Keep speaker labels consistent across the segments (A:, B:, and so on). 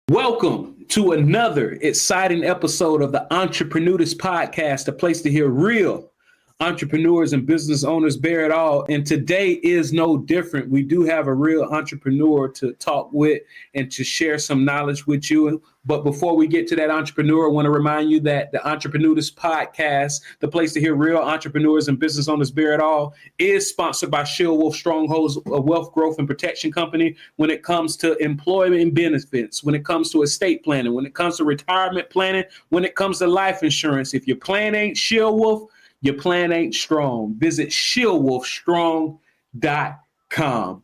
A: Welcome to another exciting episode of the Entrepreneurs Podcast, a place to hear real entrepreneurs and business owners bear it all. And today is no different. We do have a real entrepreneur to talk with and to share some knowledge with you. But before we get to that entrepreneur, I want to remind you that the Entrepreneurs Podcast, the place to hear real entrepreneurs and business owners bear it all, is sponsored by Wolf Strongholds, a wealth growth and protection company. When it comes to employment and benefits, when it comes to estate planning, when it comes to retirement planning, when it comes to life insurance, if your plan ain't Wolf, your plan ain't strong. Visit shieldwolfstrong.com.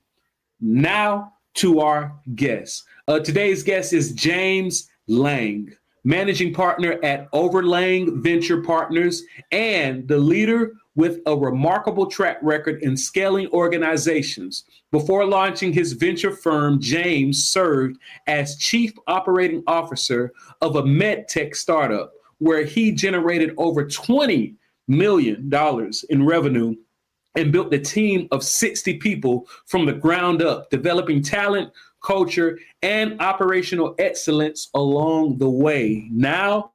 A: Now to our guest. Today's guest is James Lang, managing partner at OverLang Venture Partners and the leader with a remarkable track record in scaling organizations. Before launching his venture firm, James served as chief operating officer of a medtech startup where he generated over $20 million in revenue and built a team of 60 people from the ground up, developing talent, culture, and operational excellence along the way. Now,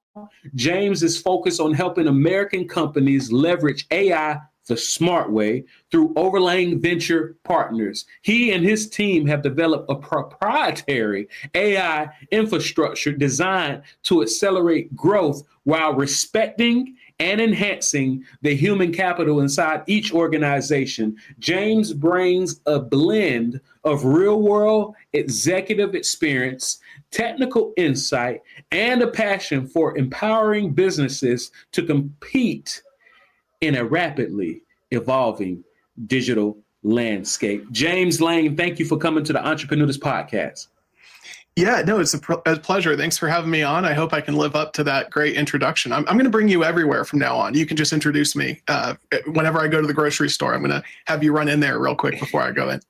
A: James is focused on helping American companies leverage AI the smart way through OverLang Venture Partners. He and his team have developed a proprietary AI infrastructure designed to accelerate growth while respecting and enhancing the human capital inside each organization. James brings a blend of real-world executive experience, technical insight, and a passion for empowering businesses to compete in a rapidly evolving digital landscape. James Lang, thank you for coming to the Entrepreneurs Podcast.
B: Yeah, no, it's a pleasure. Thanks for having me on. I hope I can live up to that great introduction. I'm going to bring you everywhere from now on. You can just introduce me. Whenever I go to the grocery store, I'm going to have you run in there real quick before I go in.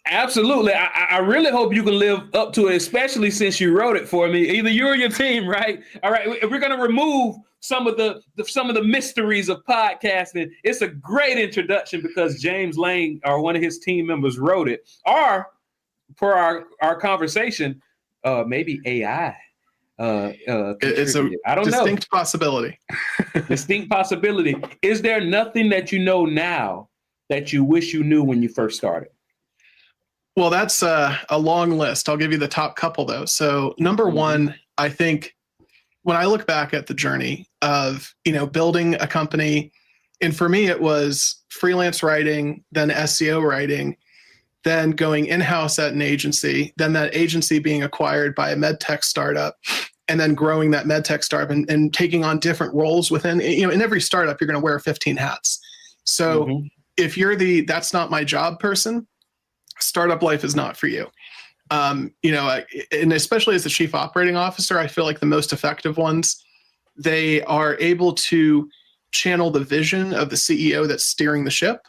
A: Absolutely. I really hope you can live up to it, especially since you wrote it for me. Either you or your team, right? All right. We're going to remove some of the mysteries of podcasting. It's a great introduction because James Lang, or one of his team members, wrote it. Or for our conversation, maybe AI.
B: It's a
A: I don't
B: distinct possibility.
A: Distinct possibility. Is there nothing that you know now that you wish you knew when you first started?
B: Well, that's a long list. I'll give you the top couple, though. So number one, I think when I look back at the journey of, building a company, and for me, it was freelance writing, then SEO writing, then going in-house at an agency, then that agency being acquired by a medtech startup, and then growing that medtech startup and taking on different roles within, in every startup, you're going to wear 15 hats. So if you're that's not my job person, startup life is not for you. And especially as the chief operating officer, I feel like the most effective ones, they are able to channel the vision of the CEO that's steering the ship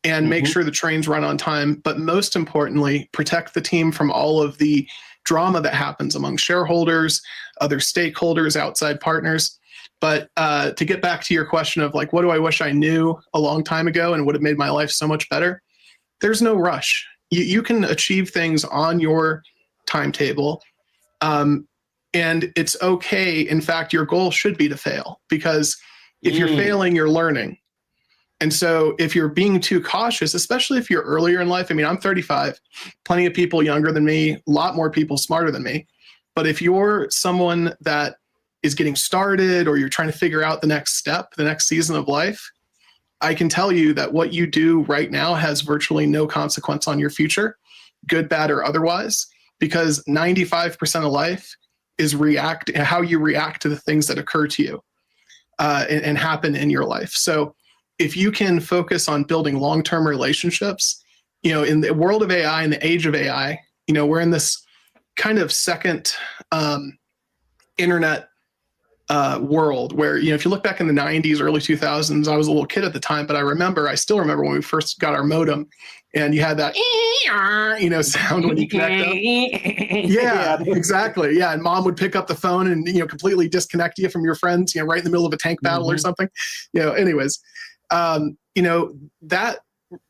B: and make sure the trains run on time. But most importantly, protect the team from all of the drama that happens among shareholders, other stakeholders, outside partners. But to get back to your question of what do I wish I knew a long time ago and would have made my life so much better? There's no rush. You can achieve things on your timetable. And it's okay. In fact, your goal should be to fail, because if you're failing, you're learning. And so if you're being too cautious, especially if you're earlier in life, I'm 35, plenty of people younger than me, a lot more people smarter than me. But if you're someone that is getting started, or you're trying to figure out the next step, the next season of life, I can tell you that what you do right now has virtually no consequence on your future, good, bad, or otherwise, because 95% of life is how you react to the things that occur to you and happen in your life. So if you can focus on building long-term relationships, in the world of AI, in the age of AI, we're in this kind of second internet world where, if you look back in the 90s, early 2000s, I was a little kid at the time, but I still remember when we first got our modem and you had that, sound when you connect up. Yeah, exactly. Yeah. And mom would pick up the phone and, completely disconnect you from your friends, right in the middle of a tank battle or something, anyways, that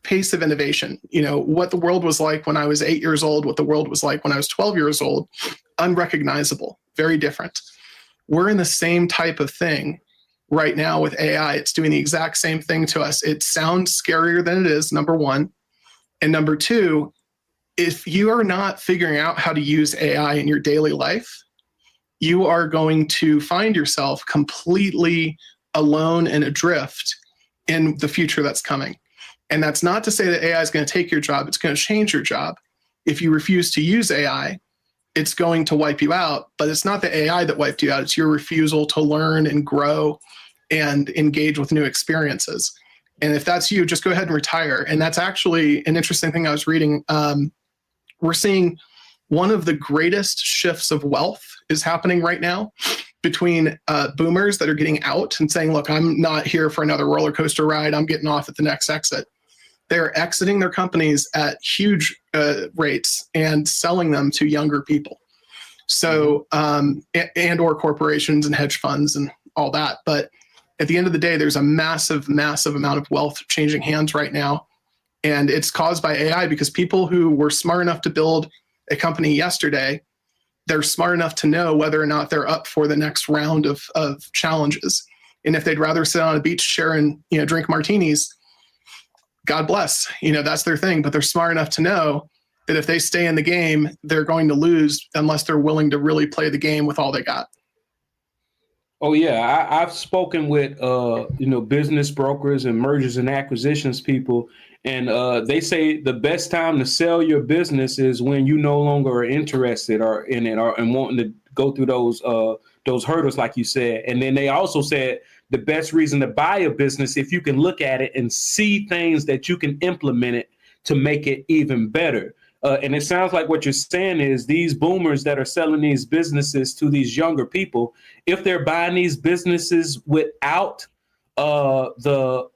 B: pace of innovation. What the world was like when I was 8 years old, what the world was like when I was 12 years old, unrecognizable, very different. We're in the same type of thing right now with AI. It's doing the exact same thing to us. It sounds scarier than it is, number one. And number two, if you are not figuring out how to use AI in your daily life, you are going to find yourself completely alone and adrift in the future that's coming. And that's not to say that AI is going to take your job. It's going to change your job. If you refuse to use AI, it's going to wipe you out. But it's not the AI that wiped you out. It's your refusal to learn and grow and engage with new experiences. And if that's you, just go ahead and retire. And that's actually an interesting thing I was reading. We're seeing one of the greatest shifts of wealth is happening right now between boomers that are getting out and saying, look, I'm not here for another roller coaster ride. I'm getting off at the next exit. They're exiting their companies at huge rates and selling them to younger people. So, and or corporations and hedge funds and all that. But at the end of the day, there's a massive, massive amount of wealth changing hands right now. And it's caused by AI because people who were smart enough to build a company yesterday, they're smart enough to know whether or not they're up for the next round of challenges. And if they'd rather sit on a beach chair and drink martinis, God bless, that's their thing. But they're smart enough to know that if they stay in the game, they're going to lose unless they're willing to really play the game with all they got.
A: Oh yeah, I've spoken with business brokers and mergers and acquisitions people, and they say the best time to sell your business is when you no longer are interested or in it and wanting to go through those hurdles, like you said. And then they also said the best reason to buy a business if you can look at it and see things that you can implement it to make it even better. And it sounds like what you're saying is these boomers that are selling these businesses to these younger people, if they're buying these businesses without the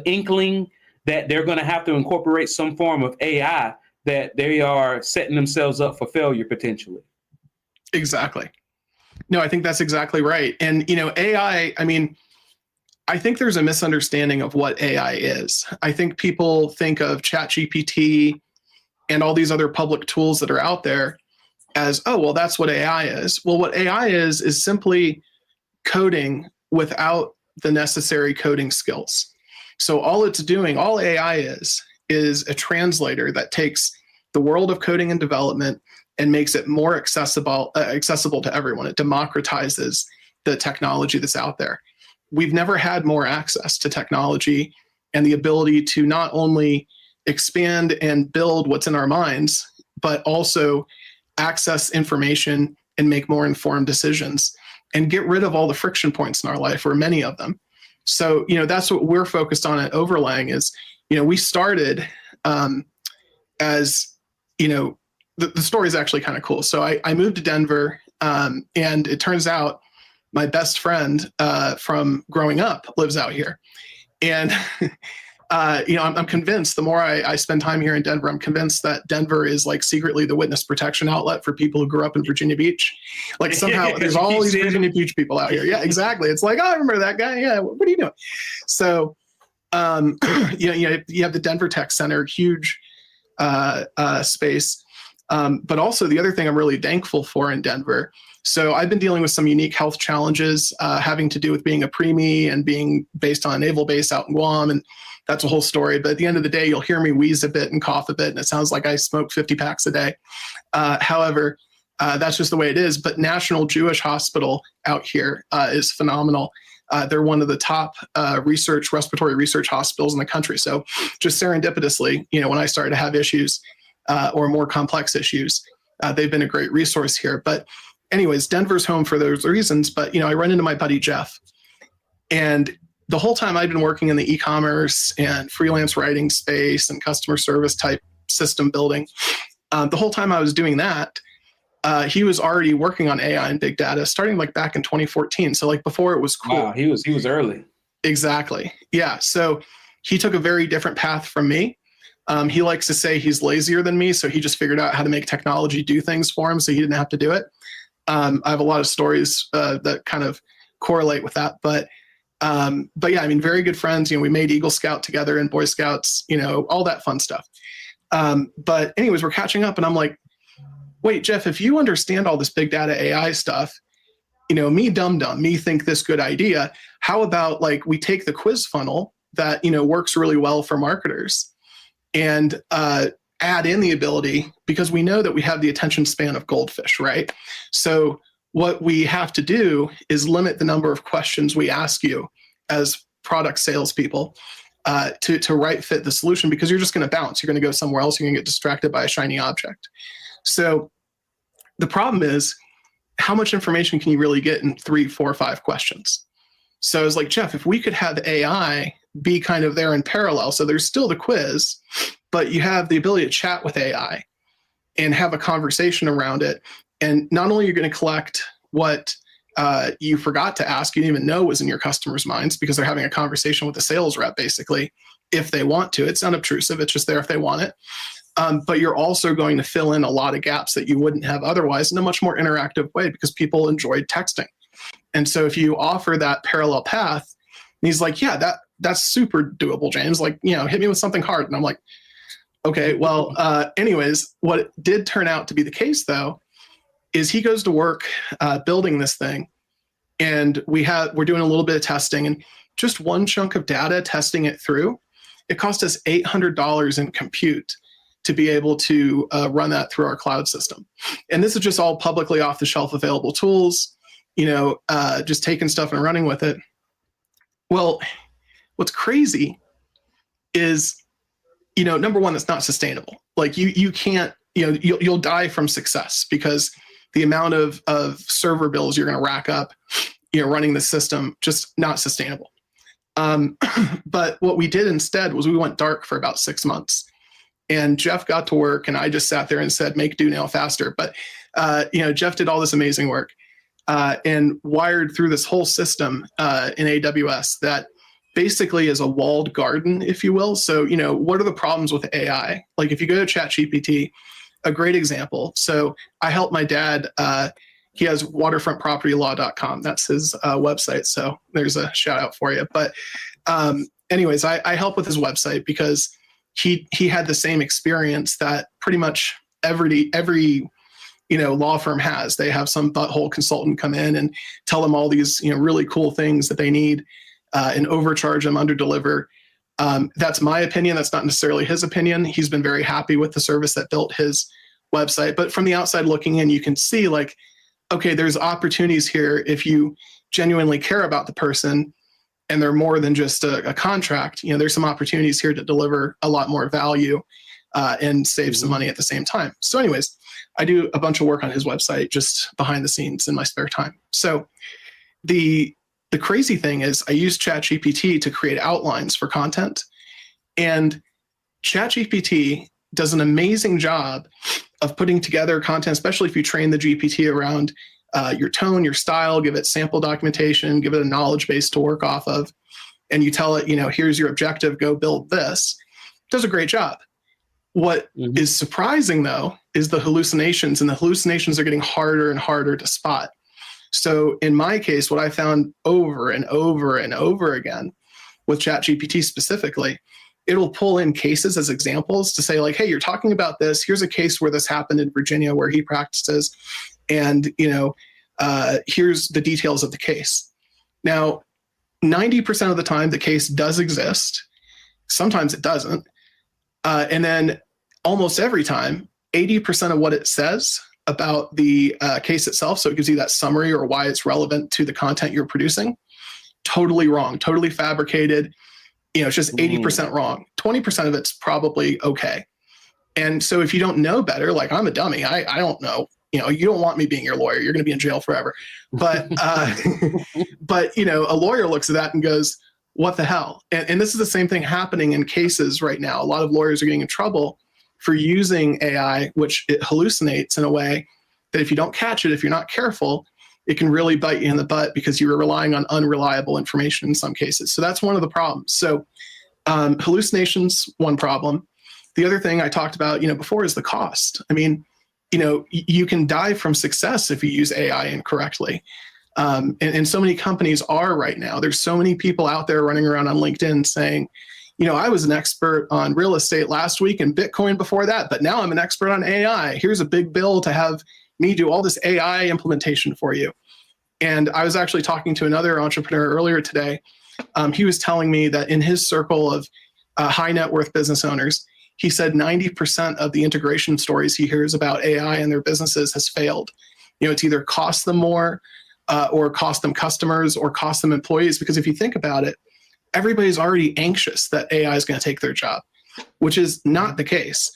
A: inkling that they're going to have to incorporate some form of AI, that they are setting themselves up for failure potentially.
B: Exactly. No, I think that's exactly right. And, AI, I think there's a misunderstanding of what AI is. I think people think of ChatGPT and all these other public tools that are out there as, oh, well, that's what AI is. Well, what AI is simply coding without the necessary coding skills. So all AI is a translator that takes the world of coding and development and makes it more accessible to everyone. It democratizes the technology that's out there. We've never had more access to technology and the ability to not only expand and build what's in our minds, but also access information and make more informed decisions and get rid of all the friction points in our life, or many of them. So, that's what we're focused on at OverLang is, we started as, the story is actually kind of cool. So I moved to Denver and it turns out my best friend from growing up lives out here. And I'm convinced the more I spend time here in Denver, I'm convinced that Denver is like secretly the witness protection outlet for people who grew up in Virginia Beach. Like somehow there's all these Virginia Beach people out here. Yeah, exactly. It's like, oh, I remember that guy. Yeah. What are you doing? So, you have the Denver Tech Center, huge space. But also the other thing I'm really thankful for in Denver. So I've been dealing with some unique health challenges having to do with being a preemie and being based on a naval base out in Guam. And that's a whole story. But at the end of the day, you'll hear me wheeze a bit and cough a bit. And it sounds like I smoke 50 packs a day. However, that's just the way it is. But National Jewish Hospital out here is phenomenal. They're one of the top respiratory research hospitals in the country. So just serendipitously, when I started to have issues or more complex issues, they've been a great resource here. But anyways, Denver's home for those reasons. But, I run into my buddy, Jeff, and the whole time I'd been working in the e-commerce and freelance writing space and customer service type system building. The whole time I was doing that, he was already working on AI and big data starting like back in 2014. So like before it was cool.
A: Wow, he was early.
B: Exactly. Yeah. So he took a very different path from me. He likes to say he's lazier than me. So he just figured out how to make technology do things for him so he didn't have to do it. I have a lot of stories that kind of correlate with that. But But yeah, I mean, very good friends. We made Eagle Scout together and Boy Scouts, all that fun stuff. But anyways, we're catching up and I'm like, wait, Jeff, if you understand all this big data AI stuff, me dumb, me think this good idea. How about like we take the quiz funnel that, works really well for marketers and add in the ability, because we know that we have the attention span of goldfish, right? So what we have to do is limit the number of questions we ask you as product salespeople to right fit the solution, because you're just going to bounce. You're going to go somewhere else. You're going to get distracted by a shiny object. So the problem is, how much information can you really get in 3, 4, 5 questions? So I was like, Jeff, if we could have AI be kind of there in parallel, so there's still the quiz, but you have the ability to chat with AI and have a conversation around it. And not only are you going to collect what you forgot to ask, you didn't even know was in your customers' minds, because they're having a conversation with the sales rep, basically, if they want to. It's unobtrusive. It's just there if they want it. But you're also going to fill in a lot of gaps that you wouldn't have otherwise in a much more interactive way, because people enjoyed texting. And so if you offer that parallel path, and he's like, yeah, that's super doable, James. Like, hit me with something hard. And I'm like, okay, well, anyways, what did turn out to be the case, though, is he goes to work building this thing, and we're doing a little bit of testing, and just one chunk of data, testing it through, it cost us $800 in compute to be able to run that through our cloud system. And this is just all publicly off the shelf available tools, just taking stuff and running with it. Well, what's crazy is, number one, it's not sustainable. Like you can't, you'll die from success, because the amount of server bills you're going to rack up, running the system, just not sustainable. But what we did instead was we went dark for about 6 months. And Jeff got to work, and I just sat there and said, make do now faster. But, Jeff did all this amazing work and wired through this whole system in AWS that basically is a walled garden, if you will. So, what are the problems with AI? Like if you go to ChatGPT, a great example. So I helped my dad. He has waterfrontpropertylaw.com. That's his website. So there's a shout out for you. But anyways, I help with his website because he had the same experience that pretty much every law firm has. They have some butthole consultant come in and tell them all these really cool things that they need and overcharge them, underdeliver. That's my opinion. That's not necessarily his opinion. He's been very happy with the service that built his website. But from the outside looking in, you can see like, okay, there's opportunities here if you genuinely care about the person and they're more than just a contract. There's some opportunities here to deliver a lot more value and save some money at the same time. So anyways, I do a bunch of work on his website just behind the scenes in my spare time. So the crazy thing is I use ChatGPT to create outlines for content, and ChatGPT does an amazing job of putting together content, especially if you train the GPT around your tone, your style, give it sample documentation, give it a knowledge base to work off of, and you tell it, here's your objective, go build this. It does a great job. What is surprising, though, is the hallucinations, and the hallucinations are getting harder and harder to spot. So in my case, what I found over and over and over again with ChatGPT specifically, it'll pull in cases as examples to say like, hey, you're talking about this. Here's a case where this happened in Virginia where he practices. And, here's the details of the case. Now, 90% of the time, the case does exist. Sometimes it doesn't. And then almost every time, 80% of what it says about the case itself, so it gives you that summary or why it's relevant to the content you're producing, totally wrong, totally fabricated. It's just 80% wrong. 20% of it's probably okay. And so if you don't know better, like I'm a dummy, I don't know. You don't want me being your lawyer. You're going to be in jail forever. But, but a lawyer looks at that and goes, what the hell? And this is the same thing happening in cases right now. A lot of lawyers are getting in trouble for using AI, which it hallucinates in a way that if you don't catch it, if you're not careful, it can really bite you in the butt because you were relying on unreliable information in some cases. So that's one of the problems. So hallucinations, one problem. The other thing I talked about, before is the cost. I mean, you can die from success if you use AI incorrectly. And so many companies are right now. There's so many people out there running around on LinkedIn saying, I was an expert on real estate last week and Bitcoin before that, but now I'm an expert on AI. Here's a big bill to have me do all this AI implementation for you. And I was actually talking to another entrepreneur earlier today. He was telling me that in his circle of high net worth business owners, he said 90% of the integration stories he hears about AI in their businesses has failed. It's either cost them more or cost them customers or cost them employees. Because if you think about it, everybody's already anxious that AI is going to take their job, which is not the case.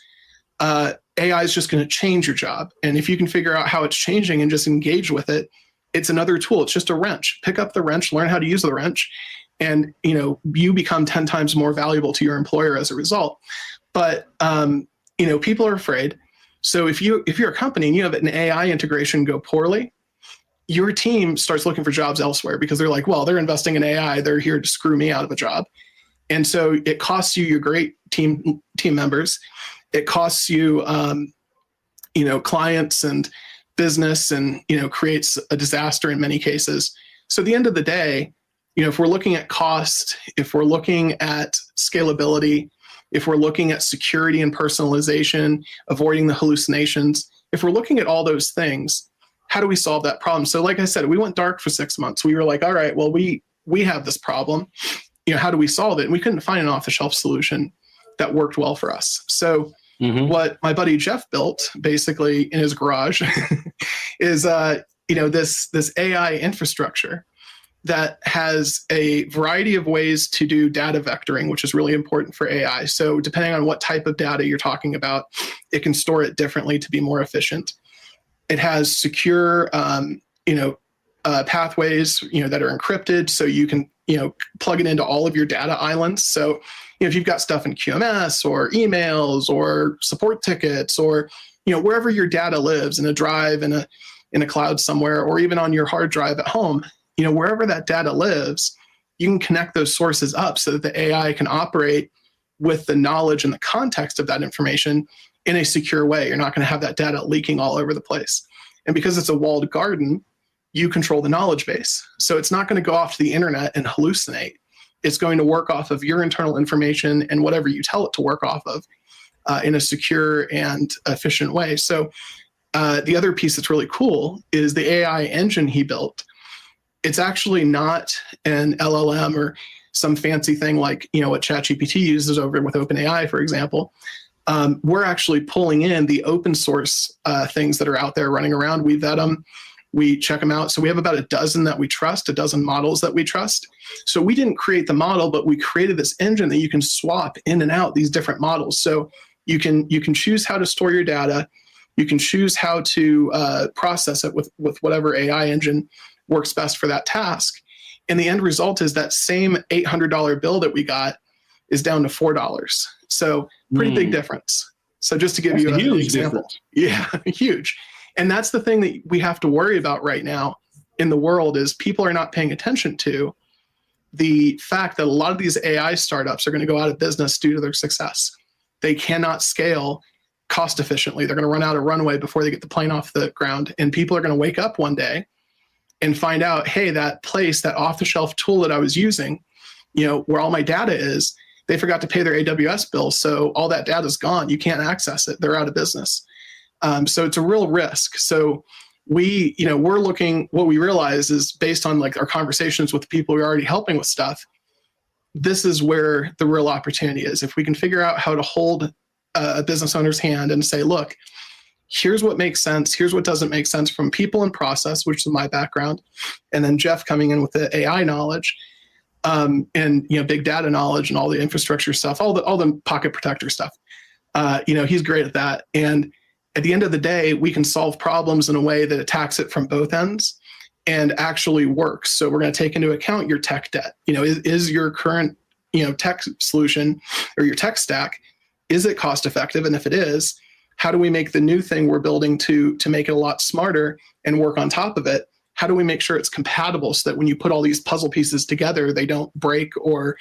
B: AI is just going to change your job. And if you can figure out how it's changing and just engage with it, it's another tool. It's just a wrench. Pick up the wrench, learn how to use the wrench, and you become 10 times more valuable to your employer as a result. But people are afraid. So if you're a company and you have an AI integration go poorly, your team starts looking for jobs elsewhere because they're like, well, they're investing in AI. They're here to screw me out of a job. And so it costs you your great team members. It costs you, clients and business, and, creates a disaster in many cases. So at the end of the day, if we're looking at cost, if we're looking at scalability, if we're looking at security and personalization, avoiding the hallucinations, if we're looking at all those things, how do we solve that problem? So like I said, we went dark for 6 months. We were like, all right, well, we have this problem. How do we solve it? And we couldn't find an off-the-shelf solution that worked well for us. So what my buddy Jeff built basically in his garage is this AI infrastructure that has a variety of ways to do data vectoring, which is really important for AI. So depending on what type of data you're talking about, it can store it differently to be more efficient. It has secure, pathways, that are encrypted, so you can, plug it into all of your data islands. So, if you've got stuff in QMS or emails or support tickets or, wherever your data lives, in a drive, in a cloud somewhere, or even on your hard drive at home, wherever that data lives, you can connect those sources up so that the AI can operate with the knowledge and the context of that information in a secure way. You're not going to have that data leaking all over the place. And because it's a walled garden, you control the knowledge base. So it's not going to go off to the internet and hallucinate. It's going to work off of your internal information and whatever you tell it to work off of in a secure and efficient way. So the other piece that's really cool is the AI engine he built. It's actually not an LLM or some fancy thing like what ChatGPT uses over with OpenAI, for example. We're actually pulling in the open source things that are out there running around. We vet them, we check them out. So we have about a dozen that we trust, a dozen models that we trust. So we didn't create the model, but we created this engine that you can swap in and out these different models. So you can choose how to store your data. You can choose how to process it with whatever AI engine works best for that task. And the end result is that same $800 bill that we got is down to $4. So pretty big difference. So just to give you an example. Difference. Yeah, huge. And that's the thing that we have to worry about right now in the world is people are not paying attention to the fact that a lot of these AI startups are going to go out of business due to their success. They cannot scale cost efficiently. They're going to run out of runway before they get the plane off the ground. And people are going to wake up one day and find out, hey, that place, that off-the-shelf tool that I was using, where all my data is, they forgot to pay their AWS bill. So all that data is gone. You can't access it. They're out of business. So it's a real risk. So we're looking, what we realize is based on like our conversations with the people we're already helping with stuff, this is where the real opportunity is. If we can figure out how to hold a business owner's hand and say, look, here's what makes sense. Here's what doesn't make sense from people and process, which is my background. And then Jeff coming in with the AI knowledge, and big data knowledge and all the infrastructure stuff, all the pocket protector stuff. He's great at that. And at the end of the day, we can solve problems in a way that attacks it from both ends and actually works. So we're going to take into account your tech debt. Is your current tech solution or your tech stack, is it cost effective? And if it is, how do we make the new thing we're building to make it a lot smarter and work on top of it? How do we make sure it's compatible so that when you put all these puzzle pieces together, they don't break or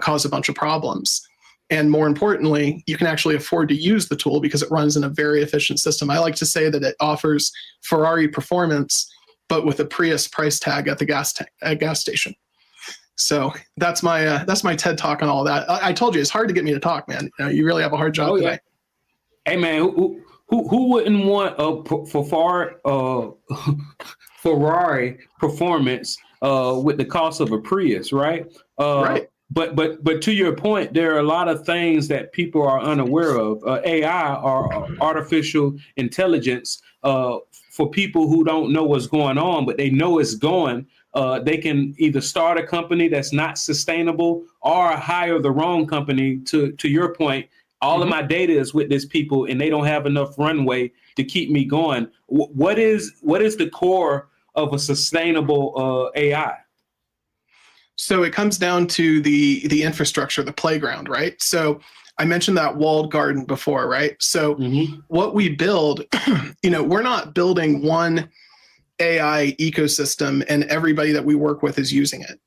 B: cause a bunch of problems? And more importantly, you can actually afford to use the tool because it runs in a very efficient system. I like to say that it offers Ferrari performance but with a Prius price tag at the gas station. So that's my TED talk on all that. I told you it's hard to get me to talk, man. You really have a hard job today.
A: Hey man, who wouldn't want a Ferrari performance with the cost of a Prius, right?
B: Right.
A: But to your point, there are a lot of things that people are unaware of. AI, or artificial intelligence, for people who don't know what's going on, but they know it's going. They can either start a company that's not sustainable or hire the wrong company. To your point, all of my data is with these people, and they don't have enough runway to keep me going. What is the core of a sustainable AI?
B: So it comes down to the infrastructure, the playground, right? So I mentioned that walled garden before, right? So what we build, we're not building one AI ecosystem and everybody that we work with is using it.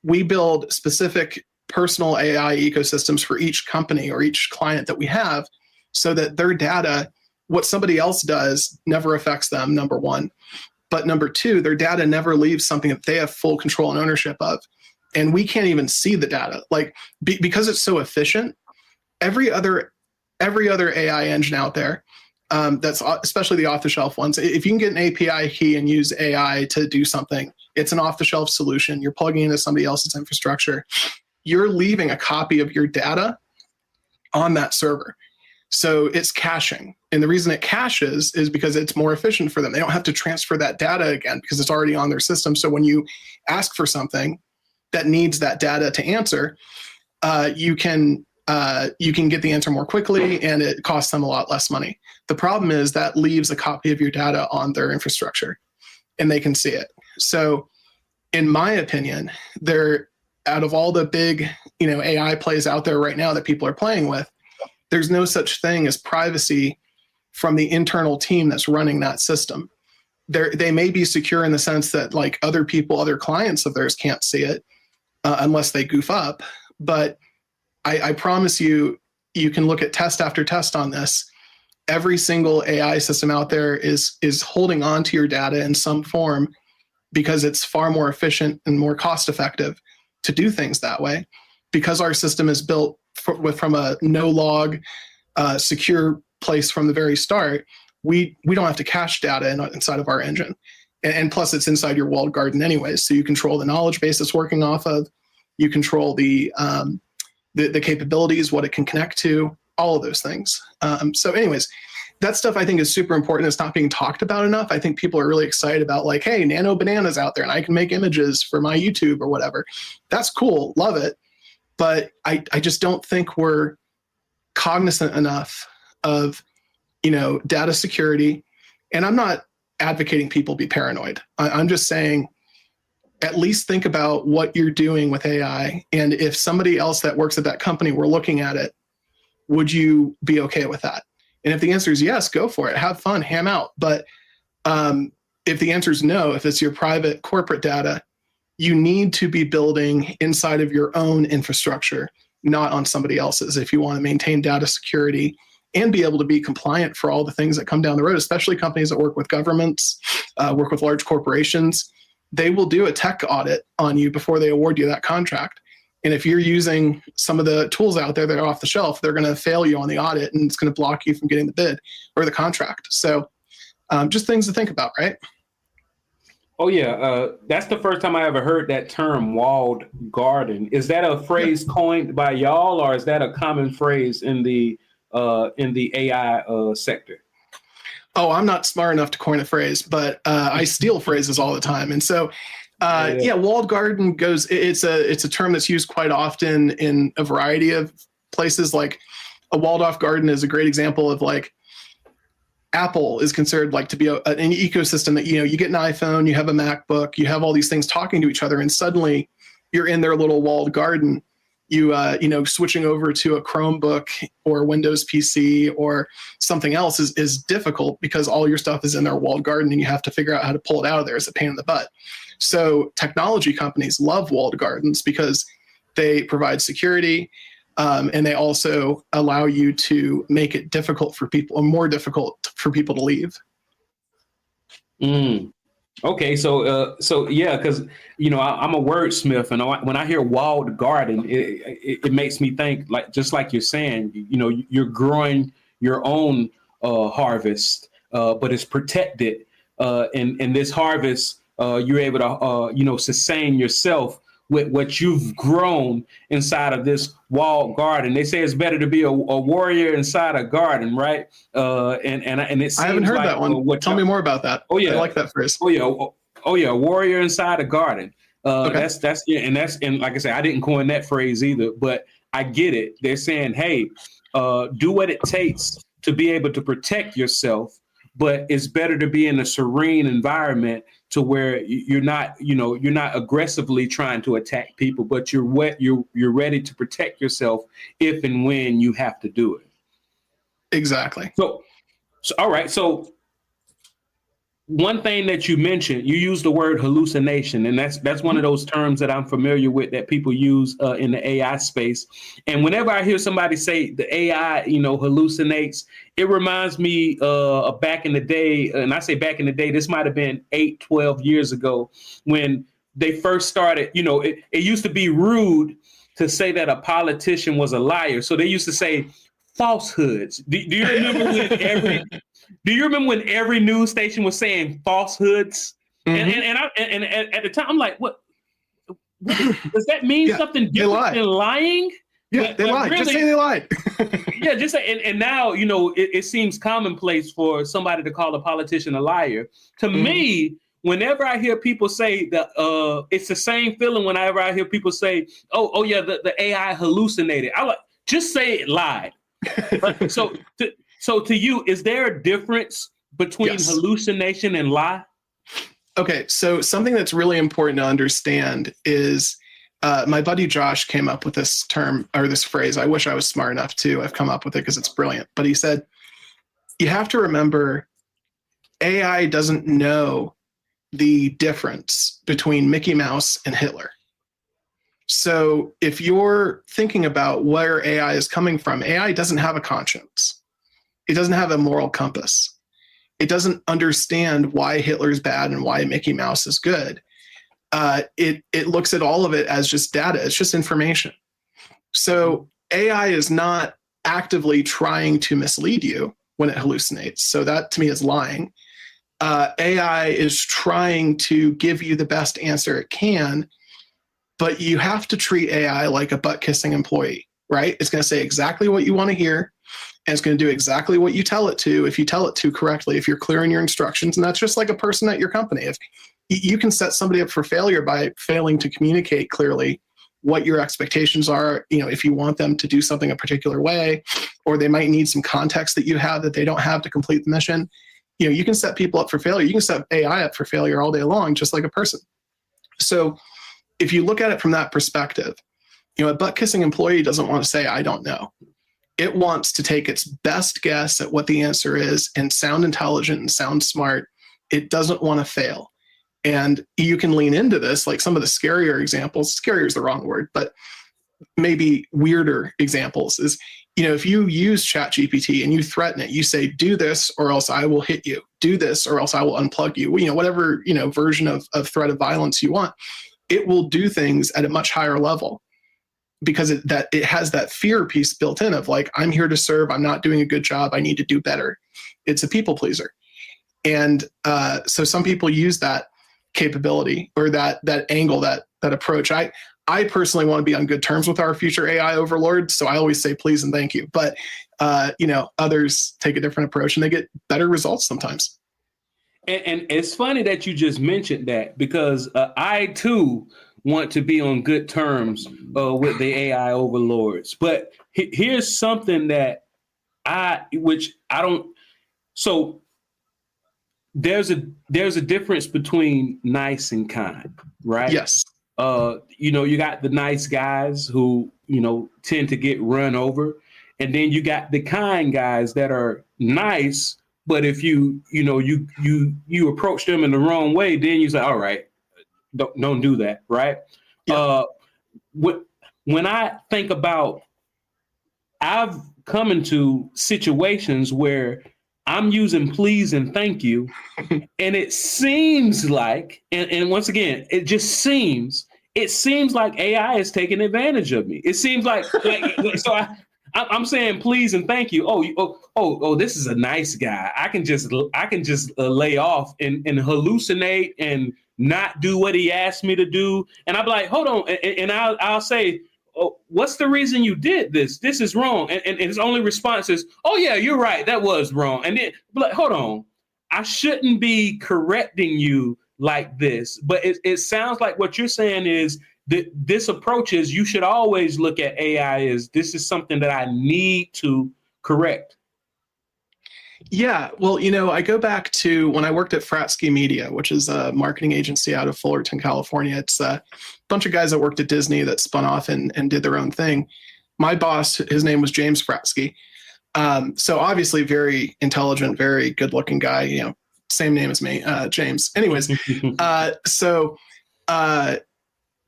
B: We build specific personal AI ecosystems for each company or each client that we have, so that their data, what somebody else does, never affects them, number one. But number two, their data never leaves something that they have full control and ownership of. And we can't even see the data. Like, because it's so efficient, every other AI engine out there, that's especially the off-the-shelf ones, if you can get an API key and use AI to do something, it's an off-the-shelf solution. You're plugging into somebody else's infrastructure. You're leaving a copy of your data on that server. So it's caching. And the reason it caches is because it's more efficient for them. They don't have to transfer that data again because it's already on their system. So when you ask for something that needs that data to answer, you can get the answer more quickly, and it costs them a lot less money. The problem is that leaves a copy of your data on their infrastructure, and they can see it. So in my opinion, out of all the big AI plays out there right now that people are playing with, there's no such thing as privacy from the internal team that's running that system. They may be secure in the sense that like other people, other clients of theirs can't see it unless they goof up. But I promise you, you can look at test after test on this. Every single AI system out there is holding on to your data in some form because it's far more efficient and more cost effective to do things that way. Because our system is built from a no log, secure place from the very start, we don't have to cache data inside of our engine. And plus, it's inside your walled garden anyways. So you control the knowledge base it's working off of. You control the capabilities, what it can connect to, all of those things. So anyways, that stuff I think is super important. It's not being talked about enough. I think people are really excited about like, hey, Nano Banana's out there and I can make images for my YouTube or whatever. That's cool. Love it. But I just don't think we're cognizant enough of, data security. And I'm not advocating people be paranoid. I'm just saying, at least think about what you're doing with AI. And if somebody else that works at that company were looking at it, would you be okay with that? And if the answer is yes, go for it. Have fun, ham out. But if the answer is no, if it's your private corporate data, you need to be building inside of your own infrastructure, not on somebody else's, if you want to maintain data security and be able to be compliant for all the things that come down the road, especially companies that work with governments, work with large corporations. They will do a tech audit on you before they award you that contract. And if you're using some of the tools out there that are off the shelf, they're going to fail you on the audit, and it's going to block you from getting the bid or the contract. So just things to think about, right?
A: Oh, yeah. That's the first time I ever heard that term, walled garden. Is that a phrase coined by y'all, or is that a common phrase in the AI sector?
B: Oh, I'm not smart enough to coin a phrase, but I steal phrases all the time. And so, walled garden it's a term that's used quite often in a variety of places. Like a walled off garden is a great example of like, Apple is considered like to be an ecosystem that, you get an iPhone, you have a MacBook, you have all these things talking to each other, and suddenly you're in their little walled garden. Switching over to a Chromebook or Windows PC or something else is difficult because all your stuff is in their walled garden and you have to figure out how to pull it out of there. It's a pain in the butt. So technology companies love walled gardens because they provide security, and they also allow you to make it difficult for people, or more difficult for people to leave.
A: Okay, so yeah, because I'm a wordsmith, and when I hear walled garden, it makes me think like just like you're saying, you're growing your own harvest, but it's protected, and this harvest, you're able to sustain yourself with what you've grown inside of this walled garden. They say it's better to be a warrior inside a garden, right? And it
B: I haven't
A: seems
B: heard
A: like
B: that one.
A: what
B: Tell
A: you
B: me more about that.
A: oh
B: I
A: yeah.
B: like that phrase.
A: Oh yeah, oh yeah, warrior inside a garden.
B: Okay.
A: That's yeah, and like I said, I didn't coin that phrase either, but I get it. They're saying, hey, do what it takes to be able to protect yourself, but it's better to be in a serene environment to where you're not aggressively trying to attack people, but you're ready to protect yourself if and when you have to do it.
B: Exactly.
A: So all right, so one thing that you mentioned, you used the word hallucination, and that's one of those terms that I'm familiar with that people use in the AI space. And whenever I hear somebody say the AI, hallucinates, it reminds me of back in the day. And I say back in the day, this might have been 8, 12 years ago when they first started. It used to be rude to say that a politician was a liar. So they used to say falsehoods. Do you remember when do you remember when every news station was saying falsehoods? And
B: Mm-hmm.
A: and at the time, I'm like, what does that mean?
B: Yeah,
A: Something
B: they
A: different
B: lie.
A: than lying?
B: Yeah, they
A: But
B: lied. Just say
A: really,
B: they lied.
A: yeah, just say, and now it seems commonplace for somebody to call a politician a liar. To
B: Mhm.
A: me, whenever I hear people say that, it's the same feeling whenever I hear people say, oh yeah, the AI hallucinated. I like just say it lied. So to you, is there a difference between
B: Yes.
A: hallucination and lie?
B: Okay, so something that's really important to understand is my buddy Josh came up with this term or this phrase. I wish I was smart enough to have come up with it because it's brilliant. But he said, you have to remember AI doesn't know the difference between Mickey Mouse and Hitler. So if you're thinking about where AI is coming from, AI doesn't have a conscience. It doesn't have a moral compass. It doesn't understand why Hitler's bad and why Mickey Mouse is good. It looks at all of it as just data. It's just information. So AI is not actively trying to mislead you when it hallucinates. So that to me is lying. AI is trying to give you the best answer it can, but you have to treat AI like a butt kissing employee, right? It's going to say exactly what you want to hear. And it's going to do exactly what you tell it to if you tell it to correctly, if you're clear in your instructions. And that's just like a person at your company. If you can set somebody up for failure by failing to communicate clearly what your expectations are, if you want them to do something a particular way, or they might need some context that you have that they don't have to complete the mission. You can set people up for failure. You can set AI up for failure all day long, just like a person. So if you look at it from that perspective, a butt kissing employee doesn't want to say, I don't know. It wants to take its best guess at what the answer is and sound intelligent and sound smart. It doesn't want to fail. And you can lean into this, like some of the scarier examples. Scarier is the wrong word, but maybe weirder examples is, if you use ChatGPT and you threaten it, you say, do this or else I will hit you. Do this or else I will unplug you. Whatever, version of threat of violence you want, it will do things at a much higher level because it has that fear piece built in of like, I'm here to serve. I'm not doing a good job. I need to do better. It's a people pleaser. And so some people use that capability or that angle, that approach. I personally want to be on good terms with our future AI overlords. So I always say please and thank you. But others take a different approach and they get better results sometimes.
A: And it's funny that you just mentioned that because I too want to be on good terms with the AI overlords. But here's something that which I don't. So there's a difference between nice and kind, right?
B: Yes.
A: You got the nice guys who tend to get run over, and then you got the kind guys that are nice, but if you approach them in the wrong way, then you say, all right, don't do that, right?
B: Yeah.
A: When I think about, I've come into situations where I'm using please and thank you. And it seems like, and once again, it seems like AI is taking advantage of me. It seems so I'm saying please and thank you. Oh, this is a nice guy. I can just lay off and hallucinate and not do what he asked me to do. And I'm like, hold on. And I'll say, oh, what's the reason you did this? This is wrong. And his only response is, oh yeah, you're right. That was wrong. And then, like, hold on. I shouldn't be correcting you like this. But it sounds like what you're saying is that this approach is you should always look at AI as this is something that I need to correct.
B: Yeah, well, I go back to when I worked at Fratsky Media, which is a marketing agency out of Fullerton, California. It's a bunch of guys that worked at Disney that spun off and did their own thing. My boss, his name was James Fratsky. So obviously very intelligent, very good-looking guy. Same name as me, James. Anyways,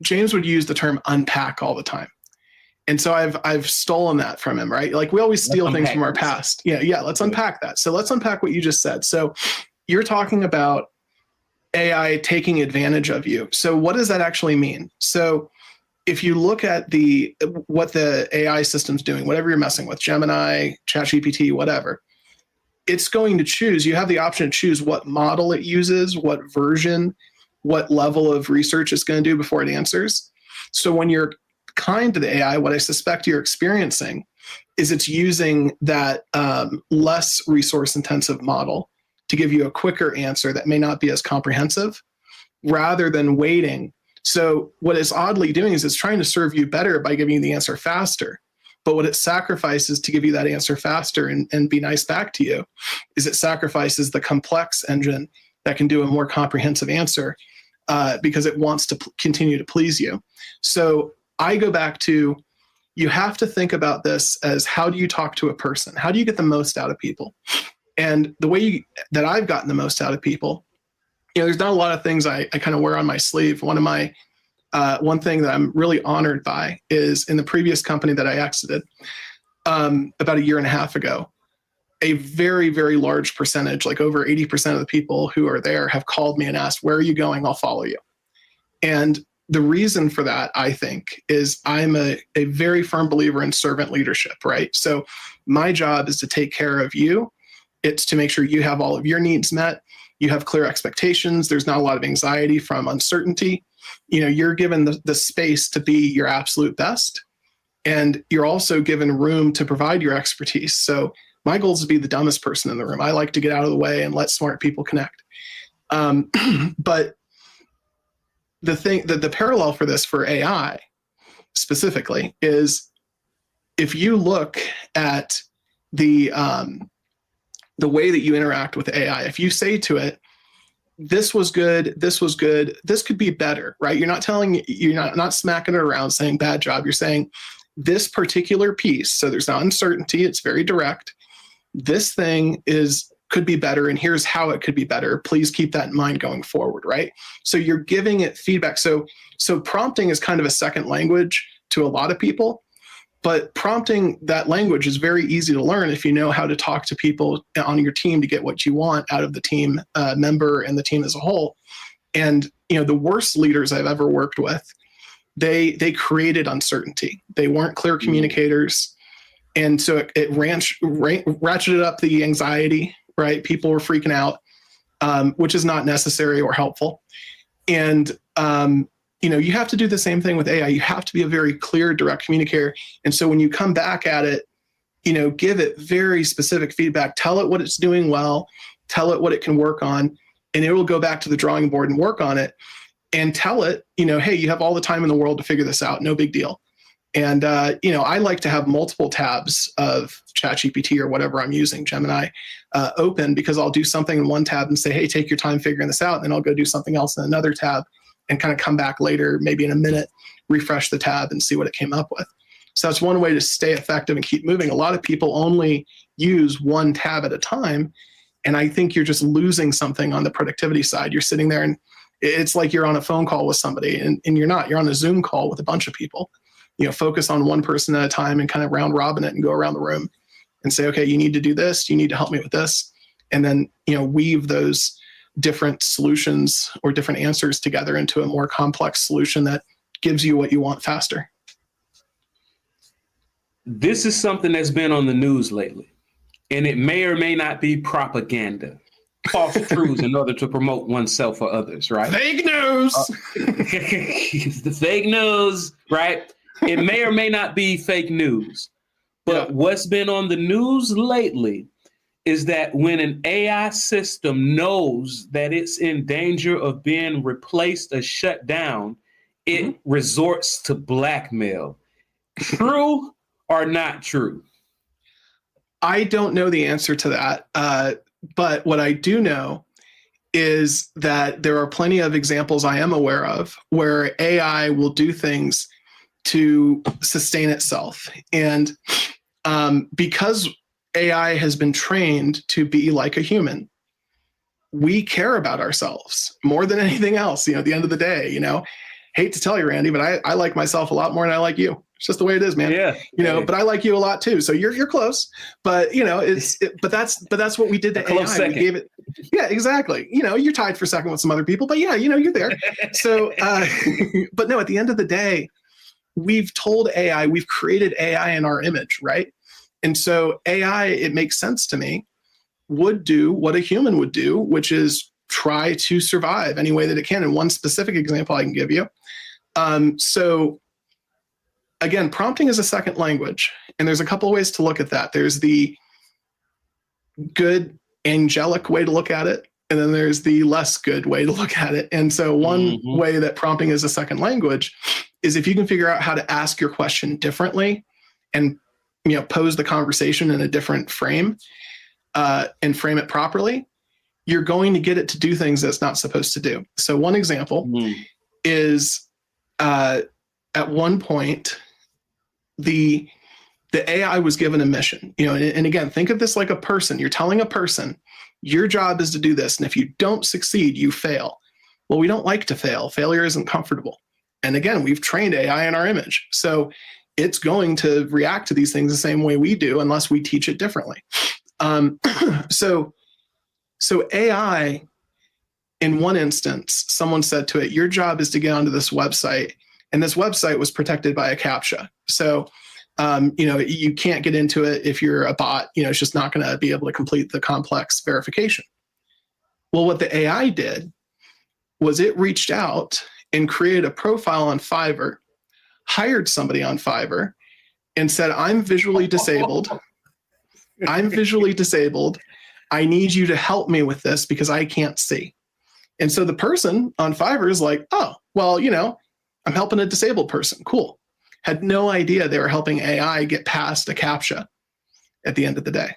B: James would use the term unpack all the time. And so I've stolen that from him, right? Like we always steal things from our past. Yeah. Let's unpack that. So let's unpack what you just said. So you're talking about AI taking advantage of you. So what does that actually mean? So if you look at what the AI system's doing, whatever you're messing with, Gemini, ChatGPT, whatever, it's going to choose. You have the option to choose what model it uses, what version, what level of research it's going to do before it answers. So when you're kind to the AI, what I suspect you're experiencing is it's using that less resource intensive model to give you a quicker answer that may not be as comprehensive rather than waiting. So what it's oddly doing is it's trying to serve you better by giving you the answer faster. But what it sacrifices to give you that answer faster and be nice back to you is it sacrifices the complex engine that can do a more comprehensive answer because it wants to continue to please you. So I go back to, you have to think about this as how do you talk to a person? How do you get the most out of people? And the way that I've gotten the most out of people, there's not a lot of things I kind of wear on my sleeve. One thing that I'm really honored by is in the previous company that I exited about a year and a half ago, a very, very large percentage, like over 80% of the people who are there have called me and asked, where are you going? I'll follow you. And the reason for that, I think, is I'm a very firm believer in servant leadership, right? So my job is to take care of you. It's to make sure you have all of your needs met. You have clear expectations. There's not a lot of anxiety from uncertainty. You're given the space to be your absolute best. And you're also given room to provide your expertise. So my goal is to be the dumbest person in the room. I like to get out of the way and let smart people connect. But the parallel for this for AI specifically is if you look at the way that you interact with AI, if you say to it, this was good, this could be better, right? You're not smacking it around saying bad job. You're saying this particular piece, so there's not uncertainty, it's very direct. This thing could be better, and here's how it could be better. Please keep that in mind going forward, right? So you're giving it feedback. So prompting is kind of a second language to a lot of people, but prompting that language is very easy to learn if you know how to talk to people on your team to get what you want out of the team member and the team as a whole. And the worst leaders I've ever worked with, they created uncertainty. They weren't clear communicators. And so it ratcheted up the anxiety, right? People were freaking out, which is not necessary or helpful. And, you have to do the same thing with AI. You have to be a very clear, direct communicator. And so when you come back at it, give it very specific feedback. Tell it what it's doing well. Tell it what it can work on. And it will go back to the drawing board and work on it. And tell it, hey, you have all the time in the world to figure this out. No big deal. And, I like to have multiple tabs of ChatGPT or whatever I'm using, Gemini, open, because I'll do something in one tab and say, hey, take your time figuring this out. And then I'll go do something else in another tab and kind of come back later, maybe in a minute, refresh the tab and see what it came up with. So that's one way to stay effective and keep moving. A lot of people only use one tab at a time. And I think you're just losing something on the productivity side. You're sitting there and it's like you're on a phone call with somebody and you're not. You're on a Zoom call with a bunch of people. Focus on one person at a time and kind of round robin it and go around the room and say, okay, you need to do this. You need to help me with this. and then, weave those different solutions or different answers together into a more complex solution that gives you what you want faster.
A: This is something that's been on the news lately, and it may or may not be propaganda, false truths in order to promote oneself or others, right?
B: Fake news.
A: The fake news, right? It may or may not be fake news, but what's been on the news lately is that when an AI system knows that it's in danger of being replaced or shut down, it resorts to blackmail. True or not true?
B: I don't know the answer to that. But what I do know is that there are plenty of examples I am aware of where AI will do things to sustain itself. And because AI has been trained to be like a human, we care about ourselves more than anything else. At the end of the day, hate to tell you, Randy, but I like myself a lot more than I like you. It's just the way it is, man.
A: Yeah.
B: But I like you a lot too. So you're close, but but that's what we did to AI. We gave it. Yeah, exactly. You're tied for second with some other people, but you're there. So, but no, at the end of the day, we've told AI, we've created AI in our image, right? And so AI, it makes sense to me, would do what a human would do, which is try to survive any way that it can. And one specific example I can give you. So again, prompting is a second language, and there's a couple of ways to look at that. There's the good angelic way to look at it, and then there's the less good way to look at it. And so one way that prompting is a second language is if you can figure out how to ask your question differently and pose the conversation in a different frame and frame it properly, you're going to get it to do things that it's not supposed to do. So one example is at one point, the AI was given a mission, and again, think of this like a person. You're telling a person, your job is to do this. And if you don't succeed, you fail. Well, we don't like to fail. Failure isn't comfortable. And again, we've trained AI in our image. So it's going to react to these things the same way we do unless we teach it differently. So AI, in one instance, someone said to it, your job is to get onto this website. And this website was protected by a CAPTCHA. So, you can't get into it if you're a bot. It's just not going to be able to complete the complex verification. Well, what the AI did was it reached out and created a profile on Fiverr, hired somebody on Fiverr, and said, I'm visually disabled. I'm visually disabled. I need you to help me with this because I can't see. And so the person on Fiverr is like, oh, well, I'm helping a disabled person. Cool. Had no idea they were helping AI get past a CAPTCHA at the end of the day.